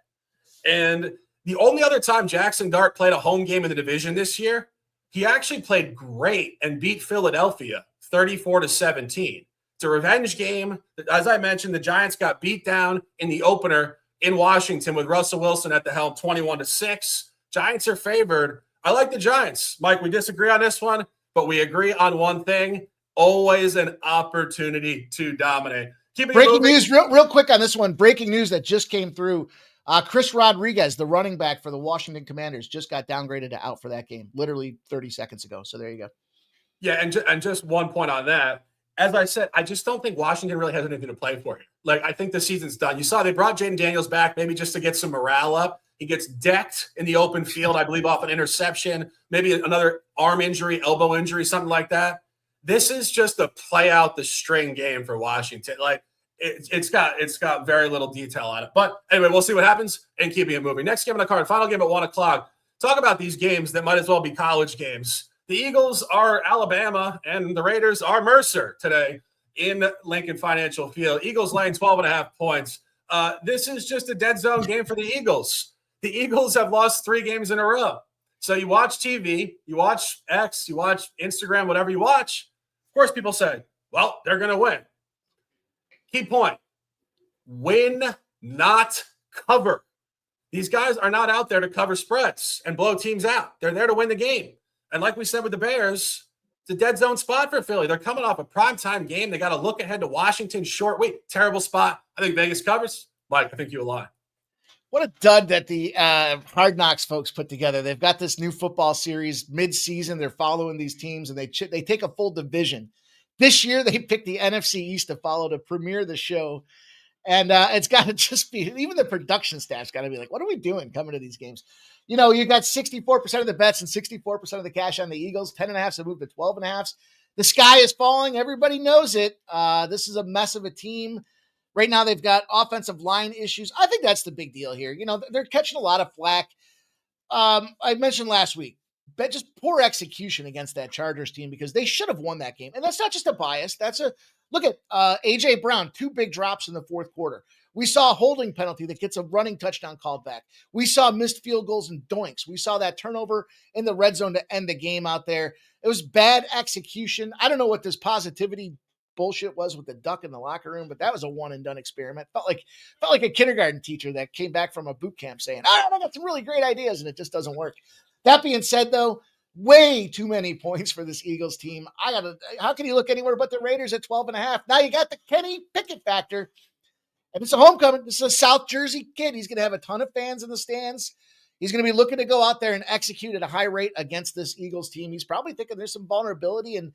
And the only other time Jackson Dart played a home game in the division this year, he actually played great and beat Philadelphia 34-17. It's a revenge game. As I mentioned, the Giants got beat down in the opener in Washington with Russell Wilson at the helm, 21-6. Giants are favored. I like the Giants. Mike, we disagree on this one, but we agree on one thing. Always an opportunity to dominate. Breaking news, real quick on this one. Breaking news that just came through. Chris Rodriguez, the running back for the Washington Commanders, just got downgraded to out for that game, literally 30 seconds ago. So there you go. Yeah, and just one point on that. As I said, I just don't think Washington really has anything to play for here. Like, I think the season's done. You saw they brought Jaden Daniels back maybe just to get some morale up. He gets decked in the open field, I believe, off an interception, maybe another arm injury, elbow injury, something like that. This is just a play out the string game for Washington. Like, it's got very little detail on it. But anyway, we'll see what happens and keeping it moving. Next game on the card, final game at 1 o'clock. Talk about these games that might as well be college games. The Eagles are Alabama and the Raiders are Mercer today in Lincoln Financial Field. Eagles laying 12.5 points. This is just a dead zone game for the Eagles. The Eagles have lost 3 games in a row. So you watch TV, you watch X, you watch Instagram, whatever you watch. Of course, people say, well, they're going to win. Key point, win, not cover. These guys are not out there to cover spreads and blow teams out. They're there to win the game. And like we said with the Bears, It's a dead zone spot for Philly. They're coming off a primetime game. They got to look ahead to Washington, short week. Terrible spot. I think Vegas covers. Mike, I think you lie. What a dud that the Hard Knocks folks put together. They've got this new football series mid-season. They're following these teams, and they take a full division. This year, they picked the NFC East to follow to premiere the show. And it's got to just be, even the production staff's got to be like, what are we doing coming to these games? You know, you got 64% of the bets and 64% of the cash on the Eagles. 10.5 have moved to 12.5. The sky is falling. Everybody knows it. This is a mess of a team. Right now, they've got offensive line issues. I think that's the big deal here. You know, they're catching a lot of flack. I mentioned last week, but just poor execution against that Chargers team because they should have won that game. And that's not just a bias. That's a look at A.J. Brown, 2 big drops in the fourth quarter. We saw a holding penalty that gets a running touchdown called back. We saw missed field goals and doinks. We saw that turnover in the red zone to end the game out there. It was bad execution. I don't know what this positivity bullshit was with the duck in the locker room, but that was a one and done experiment. Felt like a kindergarten teacher that came back from a boot camp saying, I got some really great ideas, and it just doesn't work. That being said, though, way too many points for this Eagles team. How can you look anywhere but the Raiders at 12.5? Now you got the Kenny Pickett factor, and it's a homecoming. This is a South Jersey kid. He's going to have a ton of fans in the stands. He's going to be looking to go out there and execute at a high rate against this Eagles team. He's probably thinking there's some vulnerability, and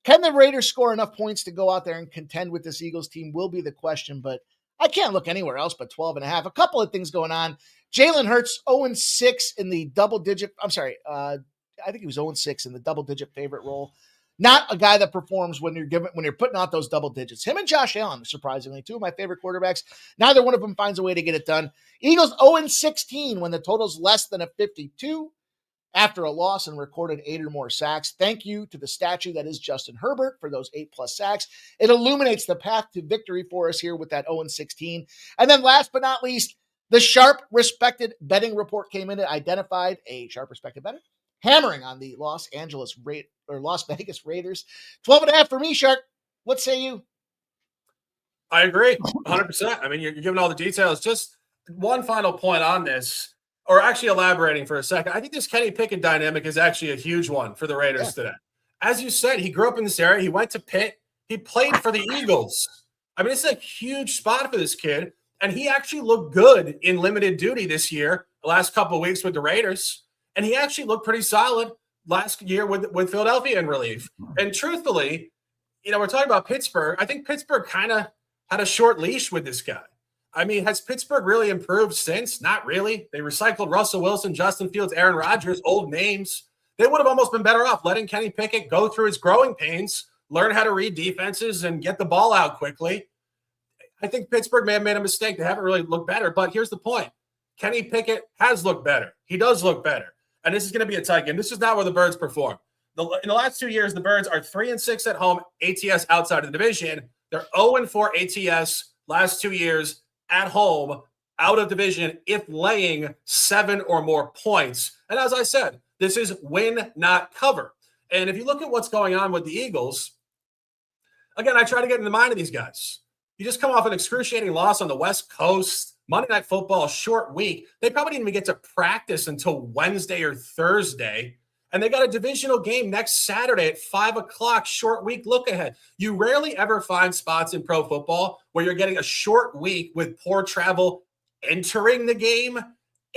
can the Raiders score enough points to go out there and contend with this Eagles team will be the question, but I can't look anywhere else but 12.5. A couple of things going on. Jalen Hurts 0-6 in the double-digit. I'm sorry. I think he was 0-6 in the double-digit favorite role. Not a guy that performs when you're putting out those double digits. Him and Josh Allen, surprisingly, 2 of my favorite quarterbacks. Neither one of them finds a way to get it done. Eagles 0-16 when the total's less than a 52 after a loss and recorded 8 or more sacks. Thank you to the statue that is Justin Herbert for those 8+ sacks. It illuminates the path to victory for us here with that 0-16. And then last but not least, the Sharp Respected Betting Report came in and identified a Sharp Respected Betting hammering on the Las Vegas Raiders. 12.5 for me, Shark. What say you? I agree 100%. I mean, you're giving all the details. Just one final point on this, or actually elaborating for a second. I think this Kenny Pickett dynamic is actually a huge one for the Raiders today. As you said, he grew up in this area. He went to Pitt. He played for the Eagles. I mean, it's a huge spot for this kid. And he actually looked good in limited duty this year, the last couple of weeks with the Raiders. And he actually looked pretty solid last year with Philadelphia in relief. And truthfully, you know, we're talking about Pittsburgh. I think Pittsburgh kind of had a short leash with this guy. I mean, has Pittsburgh really improved since? Not really. They recycled Russell Wilson, Justin Fields, Aaron Rodgers, old names. They would have almost been better off letting Kenny Pickett go through his growing pains, learn how to read defenses, and get the ball out quickly. I think Pittsburgh may have made a mistake. They haven't really looked better. But here's the point. Kenny Pickett has looked better. He does look better. And this is going to be a tight game. This is not where the Birds perform. In the last 2 years, the Birds are 3-6 at home, ATS outside of the division. They're 0-4 ATS last 2 years at home, out of division, if laying 7 or more points. And as I said, this is win, not cover. And if you look at what's going on with the Eagles, again, I try to get in the mind of these guys. You just come off an excruciating loss on the West Coast. Monday Night Football, short week. They probably didn't even get to practice until Wednesday or Thursday. And they got a divisional game next Saturday at 5 o'clock, short week look ahead. You rarely ever find spots in pro football where you're getting a short week with poor travel entering the game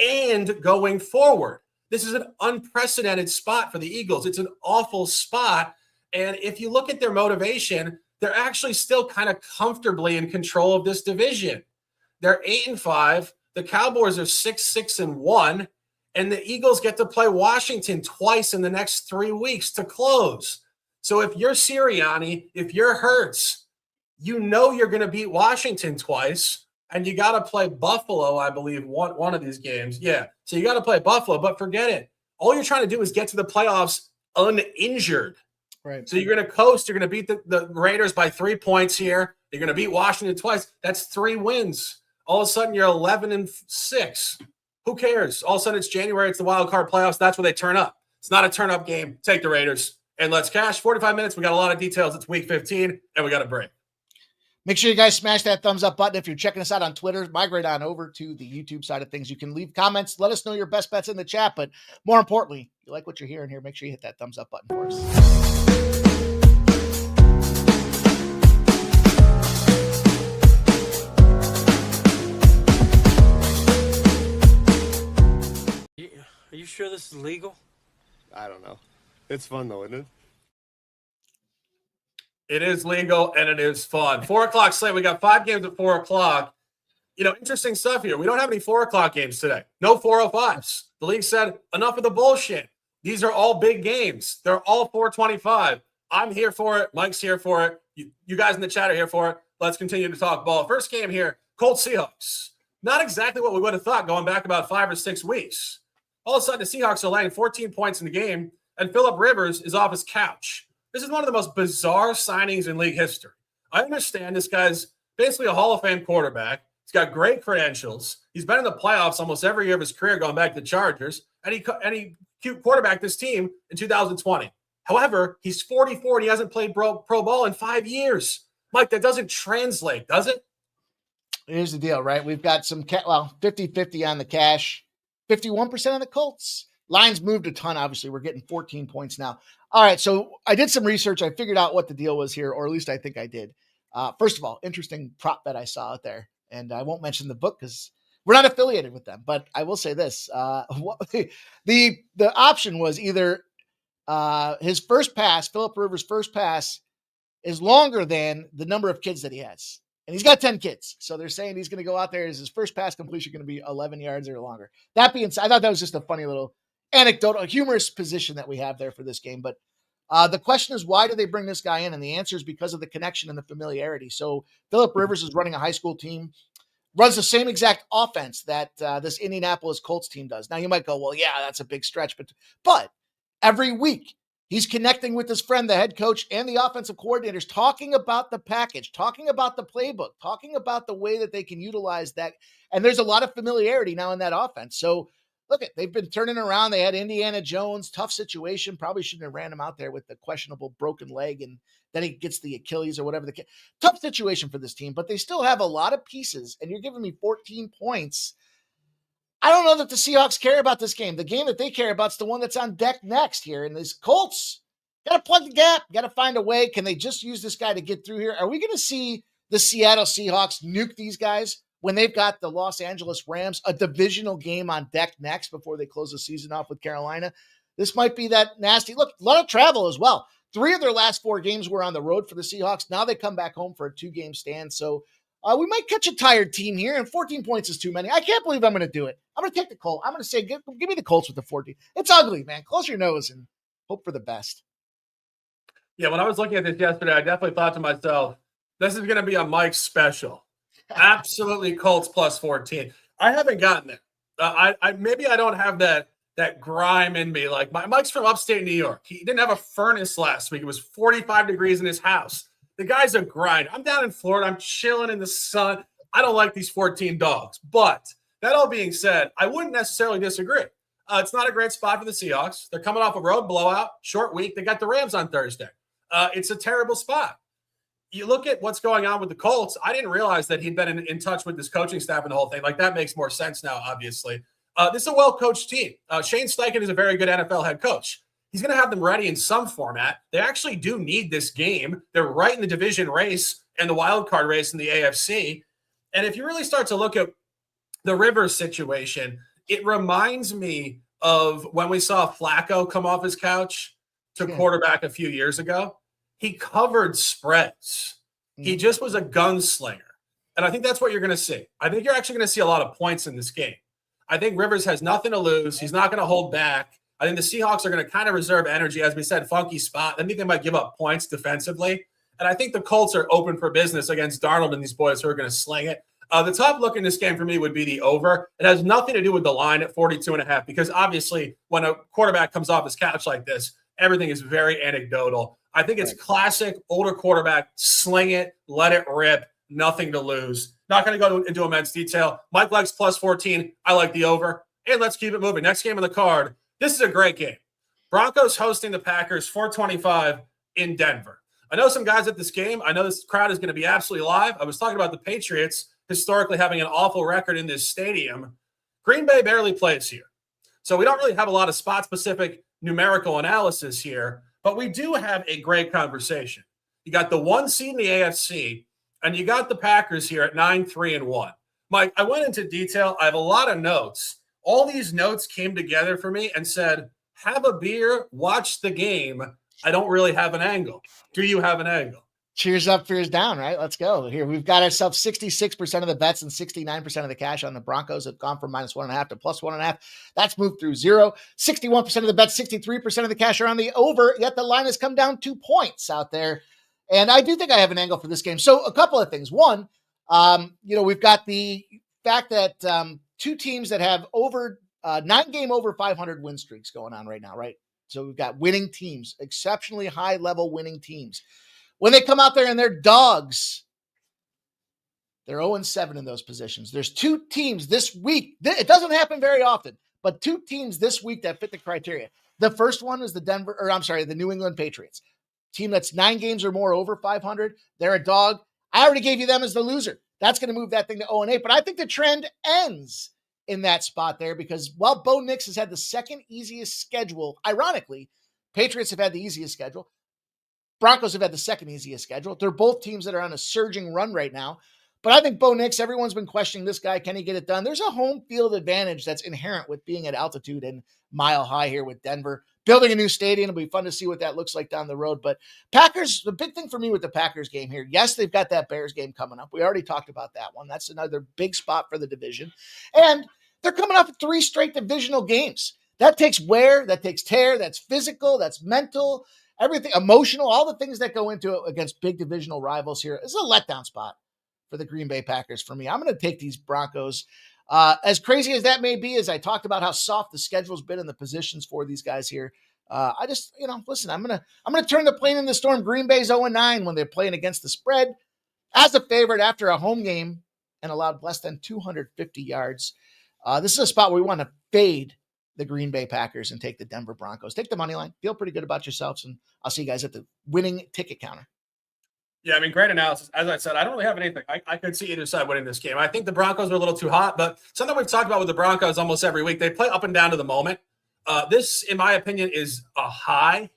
and going forward. This is an unprecedented spot for the Eagles. It's an awful spot. And if you look at their motivation, they're actually still kind of comfortably in control of this division. They're 8-5. The Cowboys are 6-1. And the Eagles get to play Washington twice in the next 3 weeks to close. So if you're Sirianni, if you're Hurts, you know you're going to beat Washington twice. And you got to play Buffalo, I believe, one of these games. Yeah. So you got to play Buffalo, but forget it. All you're trying to do is get to the playoffs uninjured. Right. So you're going to coast. You're going to beat the Raiders by 3 points here. You're going to beat Washington twice. That's 3 wins. All of a sudden, you're 11-6. Who cares? All of a sudden, it's January. It's the wild card playoffs. That's where they turn up. It's not a turn-up game. Take the Raiders. And let's cash. 45 minutes. We got a lot of details. It's week 15, and we got a break. Make sure you guys smash that thumbs up button. If you're checking us out on Twitter, migrate on over to the YouTube side of things. You can leave comments. Let us know your best bets in the chat. But more importantly, if you like what you're hearing here, make sure you hit that thumbs up button for us. sure this is legal? I don't know. It's fun though, isn't it? It is legal and it is fun. 4 o'clock slate. We got 5 games at 4 o'clock. Interesting stuff here. We don't have any 4 o'clock games today. No 405s. The league said enough of the bullshit. These are all big games. They're all 425. I'm here for it. Mike's here for it. You guys in the chat are here for it. Let's continue to talk ball. First game here, Colts Seahawks. Not exactly what we would have thought going back about 5 or 6 weeks. All of a sudden, the Seahawks are laying 14 points in the game, and Phillip Rivers is off his couch. This is one of the most bizarre signings in league history. I understand this guy's basically a Hall of Fame quarterback. He's got great credentials. He's been in the playoffs almost every year of his career going back to the Chargers, and he quarterbacked this team in 2020. However, he's 44 and he hasn't played pro ball in 5 years. Mike, that doesn't translate, does it? Here's the deal, right? We've got some 50-50 on the cash, 51% on the Colts. Lines moved a ton, obviously. We're getting 14 points now. All right, so I did some research. I figured out what the deal was here, or at least I think I did. First of all, interesting prop bet I saw out there, and I won't mention the book because we're not affiliated with them, but I will say this. The option was either his first pass, Phillip Rivers' first pass, is longer than the number of kids that he has. And he's got 10 kids. So they're saying he's going to go out there. Is his first pass completion going to be 11 yards or longer? That being said, I thought that was just a funny little anecdotal, humorous position that we have there for this game. But the question is, why do they bring this guy in? And the answer is because of the connection and the familiarity. So Phillip Rivers is running a high school team, runs the same exact offense that this Indianapolis Colts team does. Now you might go, well, yeah, that's a big stretch. But every week, he's connecting with his friend, the head coach, and the offensive coordinators, talking about the package, talking about the playbook, talking about the way that they can utilize that. And there's a lot of familiarity now in that offense. So look, they've been turning around. They had Indiana Jones, tough situation. Probably shouldn't have ran him out there with the questionable broken leg, and then he gets the Achilles or whatever. Tough situation for this team, but they still have a lot of pieces, and you're giving me 14 points. I don't know that the Seahawks care about this game. The game that they care about is the one that's on deck next here. And these Colts got to plug the gap, got to find a way. Can they just use this guy to get through here? Are we going to see the Seattle Seahawks nuke these guys when they've got the Los Angeles Rams, a divisional game on deck next before they close the season off with Carolina? This might be that nasty. Look, a lot of travel as well. 3 of their last 4 games were on the road for the Seahawks. Now they come back home for a 2-game stand. So we might catch a tired team here, and 14 points is too many. I can't believe I'm going to do it. I'm going to take the Colts. I'm going to say, give me the Colts with the 14. It's ugly, man. Close your nose and hope for the best. Yeah, when I was looking at this yesterday, I definitely thought to myself, this is going to be a Mike special. Absolutely Colts plus 14. I haven't gotten there. Maybe I don't have that grime in me. Like Mike's from upstate New York. He didn't have a furnace last week. It was 45 degrees in his house. The guy's a grind. I'm down in Florida. I'm chilling in the sun. I don't like these 14 dogs. But that all being said, I wouldn't necessarily disagree. It's not a great spot for the Seahawks. They're coming off a road blowout, short week. They got the Rams on Thursday. It's a terrible spot. You look at what's going on with the Colts. I didn't realize that he'd been in touch with his coaching staff and the whole thing. Like, that makes more sense now, obviously. This is a well-coached team. Shane Steichen is a very good NFL head coach. He's going to have them ready in some format. They actually do need this game. They're right in the division race and the wild card race in the AFC. And if you really start to look at the Rivers situation, it reminds me of when we saw Flacco come off his couch to quarterback a few years ago. He covered spreads. He just was a gunslinger. And I think that's what you're going to see. I think you're actually going to see a lot of points in this game. I think Rivers has nothing to lose. He's not going to hold back. I think the Seahawks are going to kind of reserve energy, as we said, funky spot. I think they might give up points defensively. And I think the Colts are open for business against Darnold and these boys who are going to sling it. The top look in this game for me would be the over. It has nothing to do with the line at 42.5, because obviously when a quarterback comes off his couch like this, everything is very anecdotal. I think it's classic older quarterback, sling it, let it rip, nothing to lose. Not going to go into immense detail. Mike likes plus 14. I like the over. And let's keep it moving. Next game on the card. This is a great game. Broncos hosting the Packers, 425 in Denver. I know some guys at this game. I know this crowd is going to be absolutely live. I was talking about the Patriots historically having an awful record in this stadium. Green Bay barely plays here. So we don't really have a lot of spot-specific numerical analysis here, but we do have a great conversation. You got the 1 seed in the AFC, and you got the Packers here at 9-3-1. Mike, I went into detail. I have a lot of notes all these notes came together for me and said, have a beer, watch the game. I don't really have an angle. Do you have an angle? Cheers up, fears down, right? Let's go. Here, we've got ourselves 66% of the bets and 69% of the cash on the Broncos have gone from -1.5 to +1.5. That's moved through zero. 61% of the bets, 63% of the cash are on the over, yet the line has come down 2 points out there. And I do think I have an angle for this game. So a couple of things. One, we've got the fact that two teams that have over 9-game over 500 win streaks going on right now, right? So we've got winning teams, exceptionally high level winning teams. When they come out there and they're dogs, they're 0-7 in those positions. There's two teams this week. It doesn't happen very often, but two teams this week that fit the criteria. The first one is the New England Patriots. Team that's 9 games or more over 500. They're a dog. I already gave you them as the loser. That's going to move that thing to 0-8, but I think the trend ends in that spot there because while Bo Nix has had the second easiest schedule, ironically, Patriots have had the easiest schedule. Broncos have had the second easiest schedule. They're both teams that are on a surging run right now. But I think Bo Nix, everyone's been questioning this guy. Can he get it done? There's a home field advantage that's inherent with being at altitude and mile high here with Denver. Building a new stadium. It'll be fun to see what that looks like down the road. But Packers, the big thing for me with the Packers game here, yes, they've got that Bears game coming up. We already talked about that one. That's another big spot for the division. And they're coming off of 3 straight divisional games. That takes wear, that takes tear, that's physical, that's mental, everything, emotional, all the things that go into it against big divisional rivals here. This is a letdown spot for the Green Bay Packers for me. I'm going to take these Broncos. As crazy as that may be, as I talked about how soft the schedule's been in the positions for these guys here, I just, listen, I'm going to turn the plane in the storm. Green Bay's 0-9 when they're playing against the spread as a favorite after a home game and allowed less than 250 yards. This is a spot where we want to fade the Green Bay Packers and take the Denver Broncos. Take the money line. Feel pretty good about yourselves, and I'll see you guys at the winning ticket counter. Yeah, I mean, great analysis. As I said, I don't really have anything. I could see either side winning this game. I think the Broncos are a little too hot, but something we've talked about with the Broncos almost every week, they play up and down to the moment. This, in my opinion, is a high.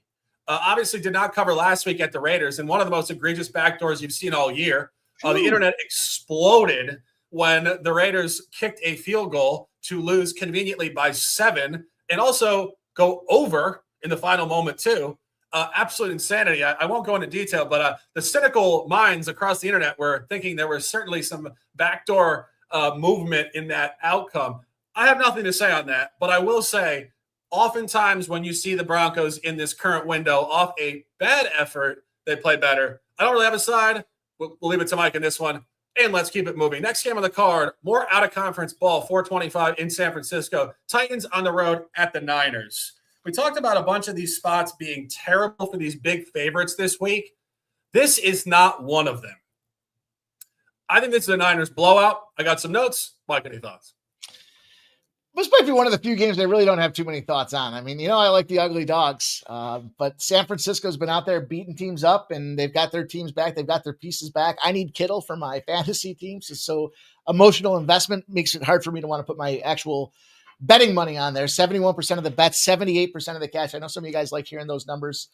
Obviously did not cover last week at the Raiders, and one of the most egregious backdoors you've seen all year. The internet exploded when the Raiders kicked a field goal to lose conveniently by 7 and also go over in the final moment too. Absolute insanity. I won't go into detail, but the cynical minds across the internet were thinking there was certainly some backdoor movement in that outcome. I have nothing to say on that, but I will say oftentimes when you see the Broncos in this current window off a bad effort, they play better. I don't really have a side. We'll leave it to Mike in this one. And let's keep it moving. Next game on the card, more out-of-conference ball, 425 in San Francisco. Titans on the road at the Niners. We talked about a bunch of these spots being terrible for these big favorites this week. This is not one of them. I think this is a Niners blowout. I got some notes. Mike, any thoughts? This might be one of the few games I really don't have too many thoughts on. I mean, I like the ugly dogs, but San Francisco's been out there beating teams up, and they've got their teams back. They've got their pieces back. I need Kittle for my fantasy teams, so emotional investment makes it hard for me to want to put my actual betting money on there. 71% of the bets, 78% of the cash. I know some of you guys like hearing those numbers,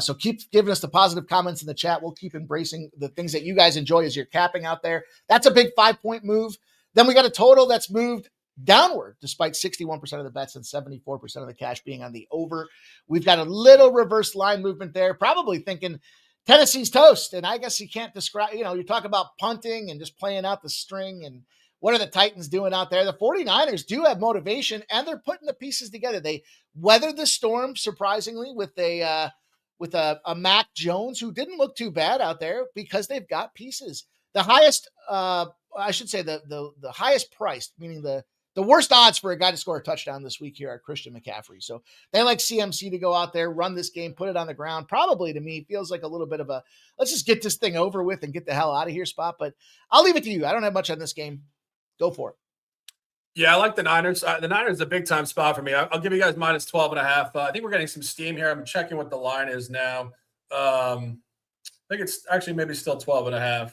so keep giving us the positive comments in the chat. We'll keep embracing the things that you guys enjoy as you're capping out there. That's a big 5-point move. Then we got a total that's moved downward, despite 61% of the bets and 74% of the cash being on the over. We've got a little reverse line movement there, probably thinking Tennessee's toast. And I guess you can't describe, you talk about punting and just playing out the string. And what are the Titans doing out there? The 49ers do have motivation, and they're putting the pieces together. They weathered the storm, surprisingly, with a Mac Jones who didn't look too bad out there because they've got pieces. The highest, I should say the highest priced, meaning the worst odds for a guy to score a touchdown this week here are Christian McCaffrey. So they like CMC to go out there, run this game, put it on the ground. Probably to me feels like a little bit of a, let's just get this thing over with and get the hell out of here spot. But I'll leave it to you. I don't have much on this game. Go for it. Yeah, I like the Niners. The Niners is a big time spot for me. I'll give you guys minus 12.5. I think we're getting some steam here. I'm checking what the line is now. I think it's actually maybe still 12.5.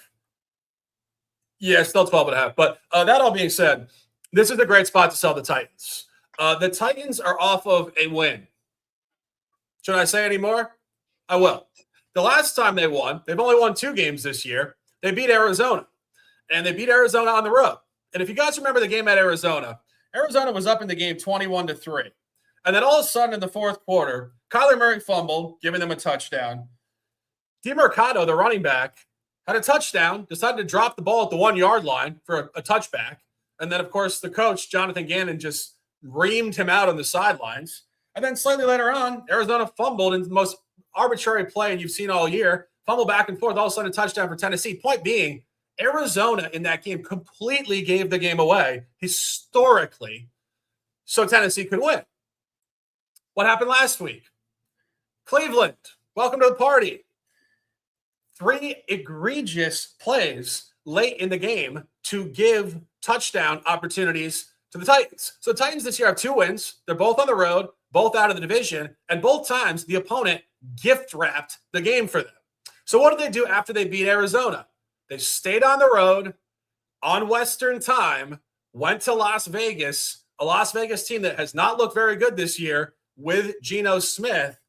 Yeah, still 12.5. But that all being said, this is a great spot to sell the Titans. The Titans are off of a win. Should I say any more? I will. The last time they won, they've only won 2 games this year. They beat Arizona, and they beat Arizona on the road. And if you guys remember the game at Arizona, Arizona was up in the game 21-3. And then all of a sudden in the fourth quarter, Kyler Murray fumbled, giving them a touchdown. DeMercado, the running back, had a touchdown, decided to drop the ball at the 1-yard line for a touchback. And then, of course, the coach, Jonathan Gannon, just reamed him out on the sidelines. And then slightly later on, Arizona fumbled in the most arbitrary play you've seen all year. Fumble back and forth, all of a sudden a touchdown for Tennessee. Point being, Arizona in that game completely gave the game away historically so Tennessee could win. What happened last week? Cleveland, welcome to the party. 3 egregious plays late in the game to give touchdown opportunities to the Titans. So the Titans this year have 2 wins. They're both on the road, both out of the division, and both times the opponent gift-wrapped the game for them. So what did they do after they beat Arizona? They stayed on the road on Western time, went to Las Vegas, a Las Vegas team that has not looked very good this year with Geno Smith.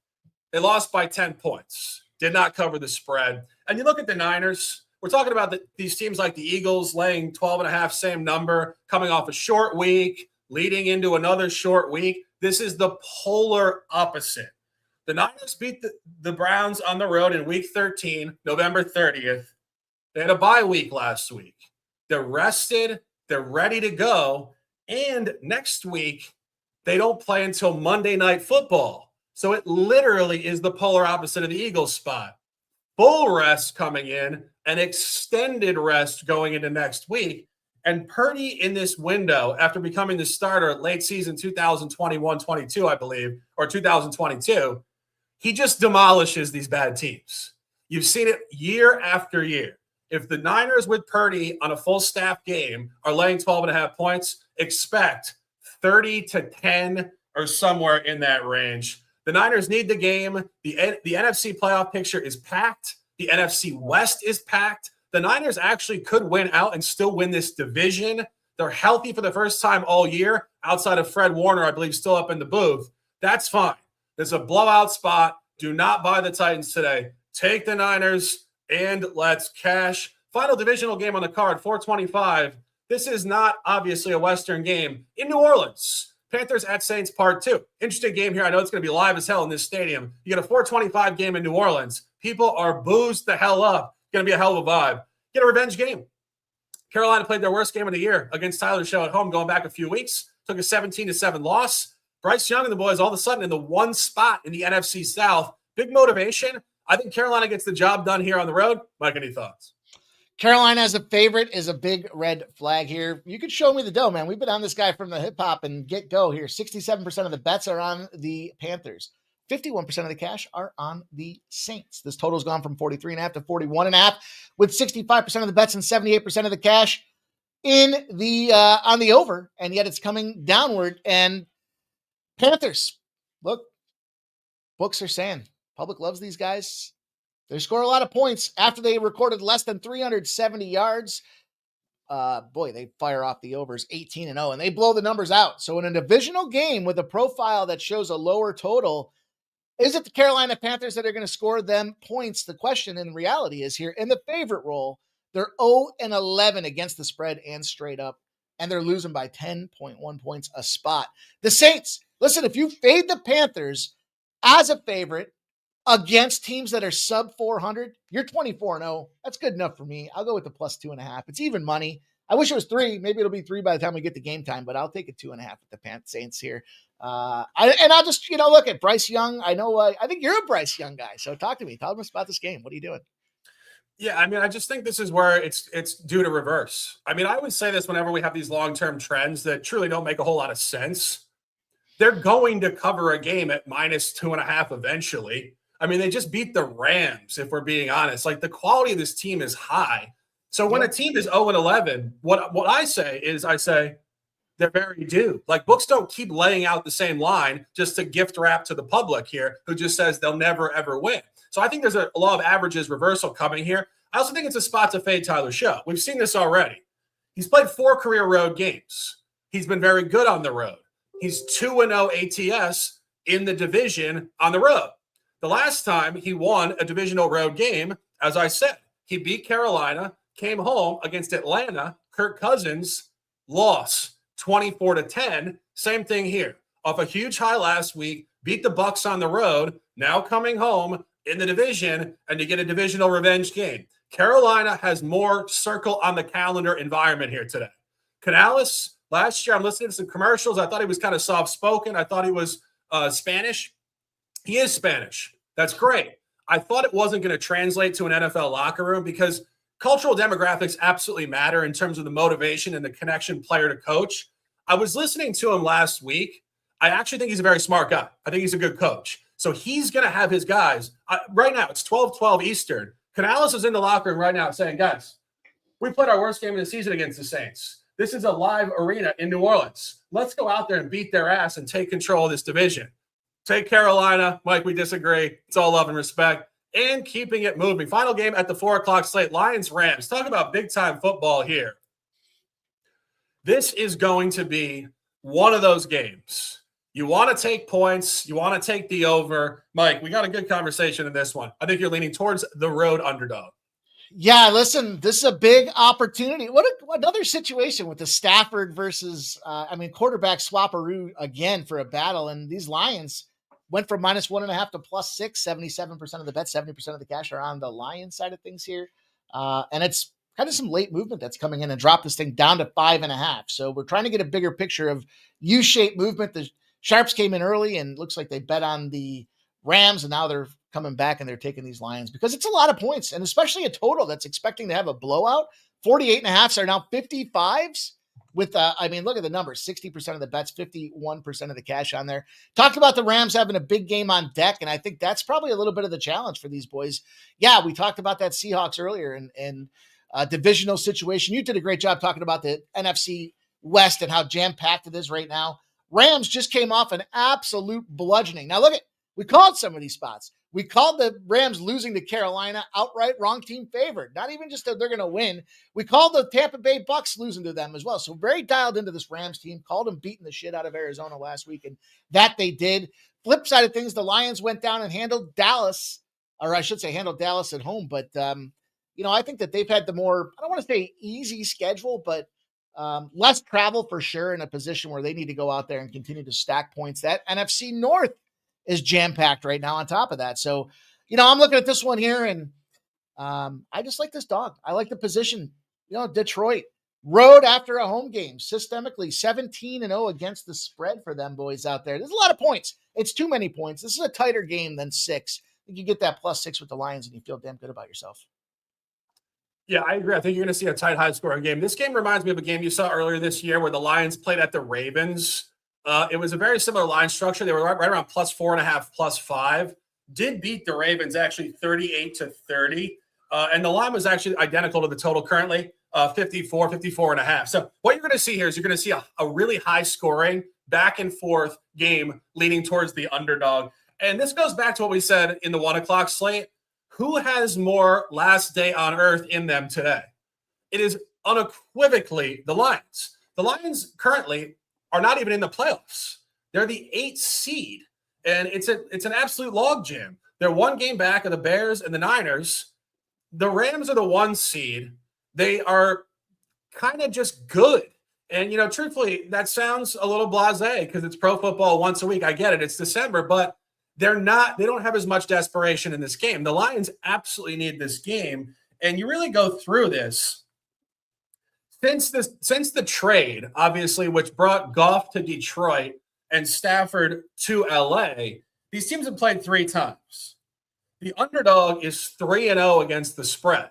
They lost by 10 points, did not cover the spread. And you look at the Niners, we're talking about these teams like the Eagles laying 12.5, same number, coming off a short week, leading into another short week. This is the polar opposite. The Niners beat the Browns on the road in week 13, November 30th. They had a bye week last week. They're rested. They're ready to go. And next week, they don't play until Monday Night Football. So it literally is the polar opposite of the Eagles spot. Full rest coming in, an extended rest going into next week. And Purdy in this window, after becoming the starter late season 2021-22, I believe, or 2022, he just demolishes these bad teams. You've seen it year after year. If the Niners with Purdy on a full staff game are laying 12.5 points, expect 30-10 or somewhere in that range. The Niners need the game. The NFC playoff picture is packed. The NFC West is packed. The Niners actually could win out and still win this division. They're healthy for the first time all year, outside of Fred Warner, I believe, still up in the booth. That's fine. There's a blowout spot. Do not buy the Titans today. Take the Niners and let's cash. Final divisional game on the card, 425. This is not obviously a Western game in New Orleans. Panthers at Saints part 2. Interesting game here. I know it's going to be live as hell in this stadium. You get a 425 game in New Orleans. People are boozed the hell up. Going to be a hell of a vibe. Get a revenge game. Carolina played their worst game of the year against Tyler's show at home going back a few weeks. Took a 17-7 loss. Bryce Young and the boys all of a sudden in the one spot in the NFC South. Big motivation. I think Carolina gets the job done here on the road. Mike, any thoughts? Carolina as a favorite is a big red flag here. You could show me the dough, man. We've been on this guy from the hip hop and get go here. 67% of the bets are on the Panthers. 51% of the cash are on the Saints. This total has gone from 43.5 to 41.5 with 65% of the bets and 78% of the cash in the on the over. And yet it's coming downward. And Panthers, look, books are saying public loves these guys. They score a lot of points after they recorded less than 370 yards. Boy, they fire off the overs 18-0 and they blow the numbers out. So in a divisional game with a profile that shows a lower total, is it the Carolina Panthers that are going to score them points? The question in reality is here in the favorite role, they're 0-11 against the spread and straight up, and they're losing by 10.1 points a spot. The Saints, listen, if you fade the Panthers as a favorite against teams that are sub 400, you're 24-0. That's good enough for me. I'll go with the plus 2.5. It's even money. I wish it was 3. Maybe it'll be 3 by the time we get to game time, but I'll take a 2.5 with the Saints here. I'll just, look at Bryce Young. I know, I think you're a Bryce Young guy. So talk to me. Tell us about this game. What are you doing? Yeah, I mean, I just think this is where it's due to reverse. I mean, I would say this whenever we have these long-term trends that truly don't make a whole lot of sense. They're going to cover a game at minus 2.5 eventually. I mean, they just beat the Rams, if we're being honest. Like, the quality of this team is high. So when a team is 0-11, what I say is they're very due. Like, books don't keep laying out the same line just to gift wrap to the public here who just says they'll never, ever win. So I think there's a law of averages reversal coming here. I also think it's a spot to fade Tyler Show. We've seen this already. He's played 4 career road games. He's been very good on the road. He's 2-0 ATS in the division on the road. The last time he won a divisional road game, as I said, he beat Carolina, came home against Atlanta, Kirk Cousins, loss, 24-10. Same thing here. Off a huge high last week, beat the Bucs on the road, now coming home in the division, and you get a divisional revenge game. Carolina has more circle on the calendar environment here today. Canales, last year, I'm listening to some commercials. I thought he was kind of soft-spoken. I thought he was Spanish. He is Spanish. That's great. I thought it wasn't going to translate to an NFL locker room because cultural demographics absolutely matter in terms of the motivation and the connection player to coach. I was listening to him last week. I actually think he's a very smart guy. I think he's a good coach. So he's going to have his guys. Right now, it's 12:12 Eastern. Canales is in the locker room right now saying, guys, we played our worst game of the season against the Saints. This is a live arena in New Orleans. Let's go out there and beat their ass and take control of this division. Take Carolina. Mike, we disagree. It's all love and respect. And keeping it moving. Final game at the 4 o'clock slate. Lions-Rams. Talk about big-time football here. This is going to be one of those games. You want to take points. You want to take the over. Mike, we got a good conversation in this one. I think you're leaning towards the road underdog. Yeah, listen, this is a big opportunity. What another situation with the Stafford versus, quarterback swapperoo again for a battle. And these Lions went from -1.5 to +6, 77% of the bets, 70% of the cash are on the Lions side of things here. And it's kind of some late movement that's coming in and dropped this thing down to 5.5. So we're trying to get a bigger picture of U-shaped movement. The Sharps came in early and looks like they bet on the Rams, and now they're coming back and they're taking these Lions because it's a lot of points, and especially a total that's expecting to have a blowout. 48.5s are now 55s with, look at the numbers, 60% of the bets, 51% of the cash on there. Talked about the Rams having a big game on deck, and I think that's probably a little bit of the challenge for these boys. Yeah, we talked about that Seahawks earlier and divisional situation. You did a great job talking about the NFC West and how jam-packed it is right now. Rams just came off an absolute bludgeoning. Now, we called some of these spots. We called the Rams losing to Carolina outright, wrong team favored. Not even just that they're going to win. We called the Tampa Bay Bucks losing to them as well. So very dialed into this Rams team. Called them beating the shit out of Arizona last week, and that they did. Flip side of things, the Lions went down and handled Dallas, or I should say handled Dallas at home. But, I think that they've had the more, I don't want to say easy schedule, but less travel for sure in a position where they need to go out there and continue to stack points. That NFC North is jam-packed right now on top of that. So, I'm looking at this one here, and I just like this dog. I like the position. Detroit, road after a home game, systemically 17-0 against the spread for them boys out there. There's a lot of points. It's too many points. This is a tighter game than 6. I think you get that +6 with the Lions, and you feel damn good about yourself. Yeah, I agree. I think you're going to see a tight, high-scoring game. This game reminds me of a game you saw earlier this year where the Lions played at the Ravens. It was a very similar line structure. They were right around +4.5, +5. Did beat the Ravens actually 38-30. And the line was actually identical to the total currently, 54, 54.5. So what you're going to see here is you're going to see a really high-scoring, back-and-forth game leaning towards the underdog. And this goes back to what we said in the 1 o'clock slate. Who has more last day on earth in them today? It is unequivocally the Lions. The Lions currently are not even in the playoffs. They're the 8th seed, and it's an absolute logjam. They're one game back of the Bears and the Niners. The Rams are the 1 seed. They are kind of just good. And, truthfully, that sounds a little blasé because it's pro football once a week. I get it. It's December, but they don't have as much desperation in this game. The Lions absolutely need this game. And you really go through this. Since the trade, obviously, which brought Goff to Detroit and Stafford to LA, these teams have played 3 times. The underdog is 3-0 against the spread.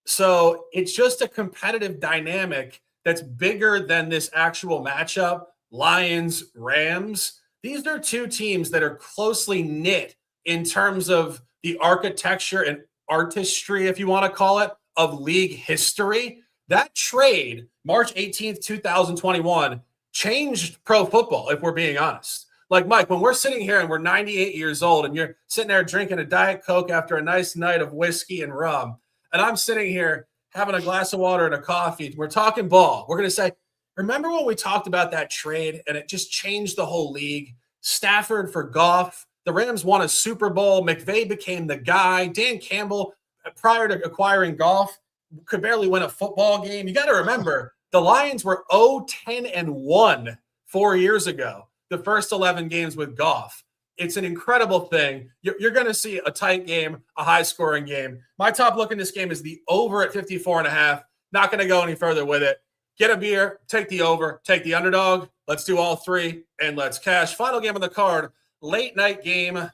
So it's just a competitive dynamic that's bigger than this actual matchup, Lions-Rams. These are 2 teams that are closely knit in terms of the architecture and artistry, if you want to call it, of league history. That trade, March 18th, 2021, changed pro football, if we're being honest. Like, Mike, when we're sitting here and we're 98 years old and you're sitting there drinking a Diet Coke after a nice night of whiskey and rum, and I'm sitting here having a glass of water and a coffee, we're talking ball. We're going to say, remember when we talked about that trade and it just changed the whole league? Stafford for Goff. The Rams won a Super Bowl. McVay became the guy. Dan Campbell, prior to acquiring Goff, could barely win a football game. You got to remember, The Lions were 0-10-1 4 years ago, the first 11 games with Goff. It's an incredible thing. You're going to see a tight game, a high-scoring game. My top look in this game is the over at 54.5. Not going to go any further with it. Get a beer, take the over, take the underdog. Let's do all three, and let's cash. Final game on the card, late night game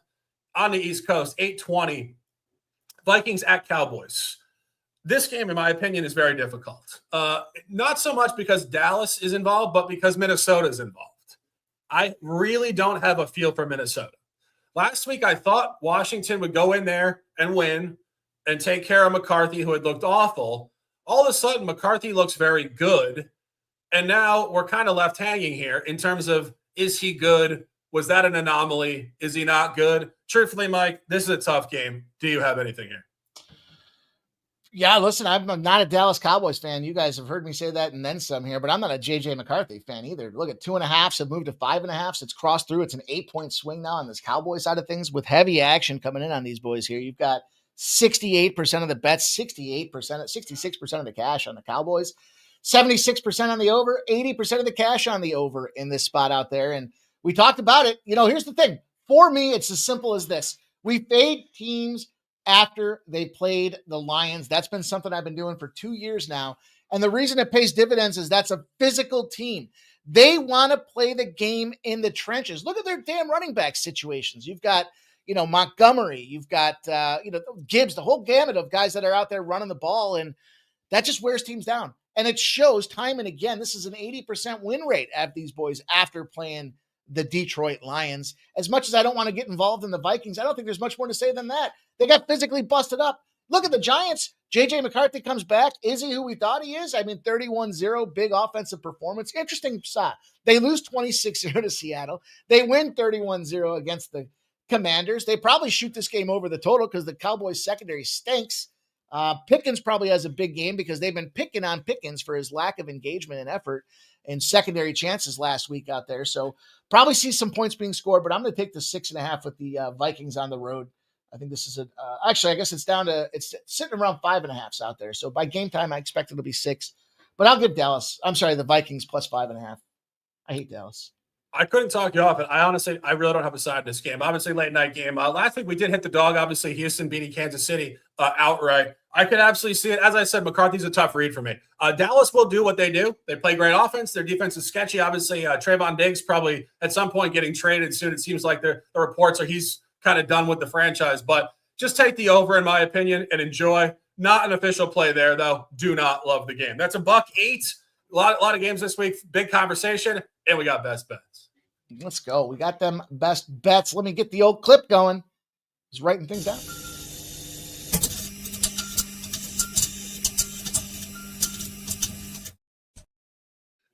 on the East Coast, 8:20. Vikings at Cowboys. This game, in my opinion, is very difficult. Not so much because Dallas is involved, but because Minnesota is involved. I really don't have a feel for Minnesota. Last week, I thought Washington would go in there and win and take care of McCarthy, who had looked awful. All of a sudden, McCarthy looks very good. And now we're kind of left hanging here in terms of, is he good? Was that an anomaly? Is he not good? Truthfully, Mike, this is a tough game. Do you have anything here? Yeah, listen, I'm not a Dallas Cowboys fan. You guys have heard me say that and then some here, but I'm not a J.J. McCarthy fan either. Look at 2.5s have moved to 5.5s. It's crossed through. It's an 8-point swing now on this Cowboy side of things with heavy action coming in on these boys here. You've got 68% of the bets, 66% of the cash on the Cowboys, 76% on the over, 80% of the cash on the over in this spot out there. And we talked about it. Here's the thing. For me, it's as simple as this. We fade teams after they played the Lions. That's been something I've been doing for 2 years now. And the reason it pays dividends is that's a physical team. They want to play the game in the trenches. Look at their damn running back situations. You've got, Montgomery, you've got, Gibbs, the whole gamut of guys that are out there running the ball. And that just wears teams down. And it shows time and again, this is an 80% win rate at these boys after playing the Detroit Lions. As much as I don't want to get involved in the Vikings, I don't think there's much more to say than that. They got physically busted up. Look at the Giants. J.J. McCarthy comes back. Is he who we thought he is? 31-0, big offensive performance. Interesting shot. They lose 26-0 to Seattle. They win 31-0 against the Commanders. They probably shoot this game over the total because the Cowboys secondary stinks. Pickens probably has a big game because they've been picking on Pickens for his lack of engagement and effort and secondary chances last week out there. So probably see some points being scored, but I'm going to take the 6.5 with the Vikings on the road. I think this is actually, I guess it's sitting around 5.5s out there. So by game time, I expect it'll be 6, but I'll give the Vikings plus 5.5. I hate Dallas. I couldn't talk you off it. I really don't have a side in this game. Obviously, late night game. Last week we did hit the dog. Obviously, Houston beating Kansas City outright. I could absolutely see it. As I said, McCarthy's a tough read for me. Dallas will do what they do. They play great offense. Their defense is sketchy. Obviously, Trayvon Diggs probably at some point getting traded soon. It seems like the reports are he's kind of done with the franchise. But just take the over, in my opinion, and enjoy. Not an official play there, though. Do not love the game. That's $1.08. A lot of games this week. Big conversation, and we got best bets. Let's go. We got them best bets. Let me get the old clip going. Just writing things down.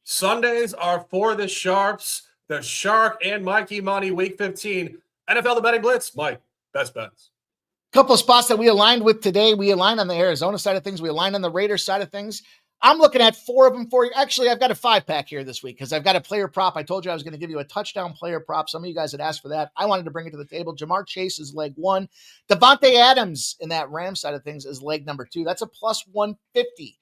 Sundays are for the Sharps, the Shark and Mikey Money Week 15. NFL The Betting Blitz. Mike, best bets. Couple of spots that we aligned with today. We aligned on the Arizona side of things. We aligned on the Raiders side of things. I'm looking at 4 of them for you. Actually, I've got a 5-pack here this week because I've got a player prop. I told you I was going to give you a touchdown player prop. Some of you guys had asked for that. I wanted to bring it to the table. Jamar Chase is leg 1. Devontae Adams in that Rams side of things is leg number 2. That's a plus 150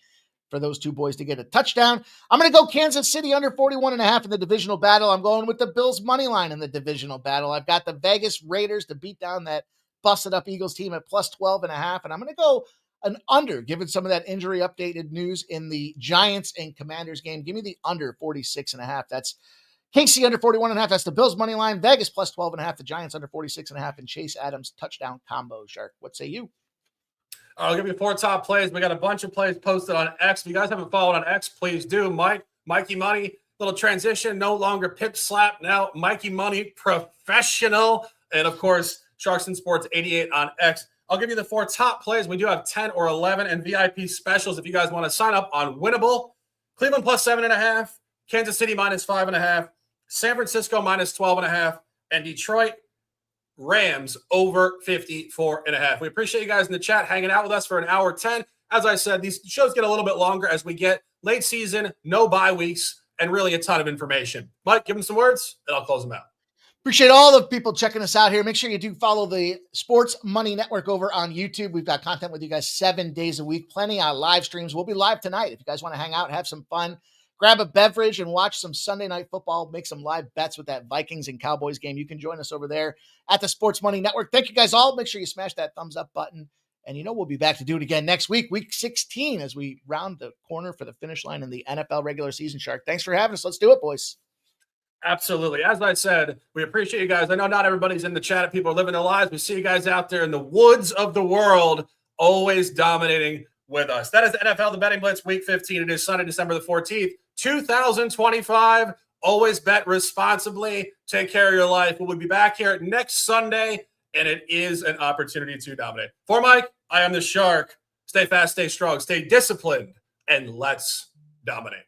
for those two boys to get a touchdown. I'm going to go Kansas City under 41.5 in the divisional battle. I'm going with the Bills money line in the divisional battle. I've got the Vegas Raiders to beat down that busted up Eagles team at plus 12.5. And I'm going to go an under, given some of that injury updated news in the Giants and Commanders game. Give me the under 46.5. That's KC under 41.5. That's the Bills money line. Vegas plus 12.5. The Giants under 46.5. And Chase Adams touchdown combo. Shark, what say you? I'll give you 4 top plays. We got a bunch of plays posted on X. If you guys haven't followed on X, please do. Mikey Money, little transition. No longer Pip Slap. Now Mikey Money Professional. And of course, Sharks and Sports 88 on X. I'll give you the 4 top plays. We do have 10 or 11 and VIP specials if you guys want to sign up on Winnable. Cleveland plus 7.5, Kansas City minus 5.5, San Francisco minus 12.5, and Detroit Rams over 54.5. We appreciate you guys in the chat hanging out with us for an hour 10. As I said, these shows get a little bit longer as we get late season, no bye weeks, and really a ton of information. Mike, give them some words, and I'll close them out. Appreciate all the people checking us out here. Make sure you do follow the Sports Money Network over on YouTube. We've got content with you guys 7 days a week, plenty of live streams. We'll be live tonight. If you guys want to hang out, have some fun, grab a beverage and watch some Sunday Night Football, make some live bets with that Vikings and Cowboys game, you can join us over there at the Sports Money Network. Thank you guys all. Make sure you smash that thumbs up button. And we'll be back to do it again next week, week 16, as we round the corner for the finish line in the NFL regular season. Shark, thanks for having us. Let's do it, boys. Absolutely. As I said, we appreciate you guys. I know not everybody's in the chat. People are living their lives. We see you guys out there in the woods of the world, always dominating with us. That is NFL, the Betting Blitz, week 15. It is Sunday, December the 14th, 2025. Always bet responsibly. Take care of your life. We'll be back here next Sunday, and it is an opportunity to dominate. For Mike, I am the Shark. Stay fast, stay strong, stay disciplined, and let's dominate.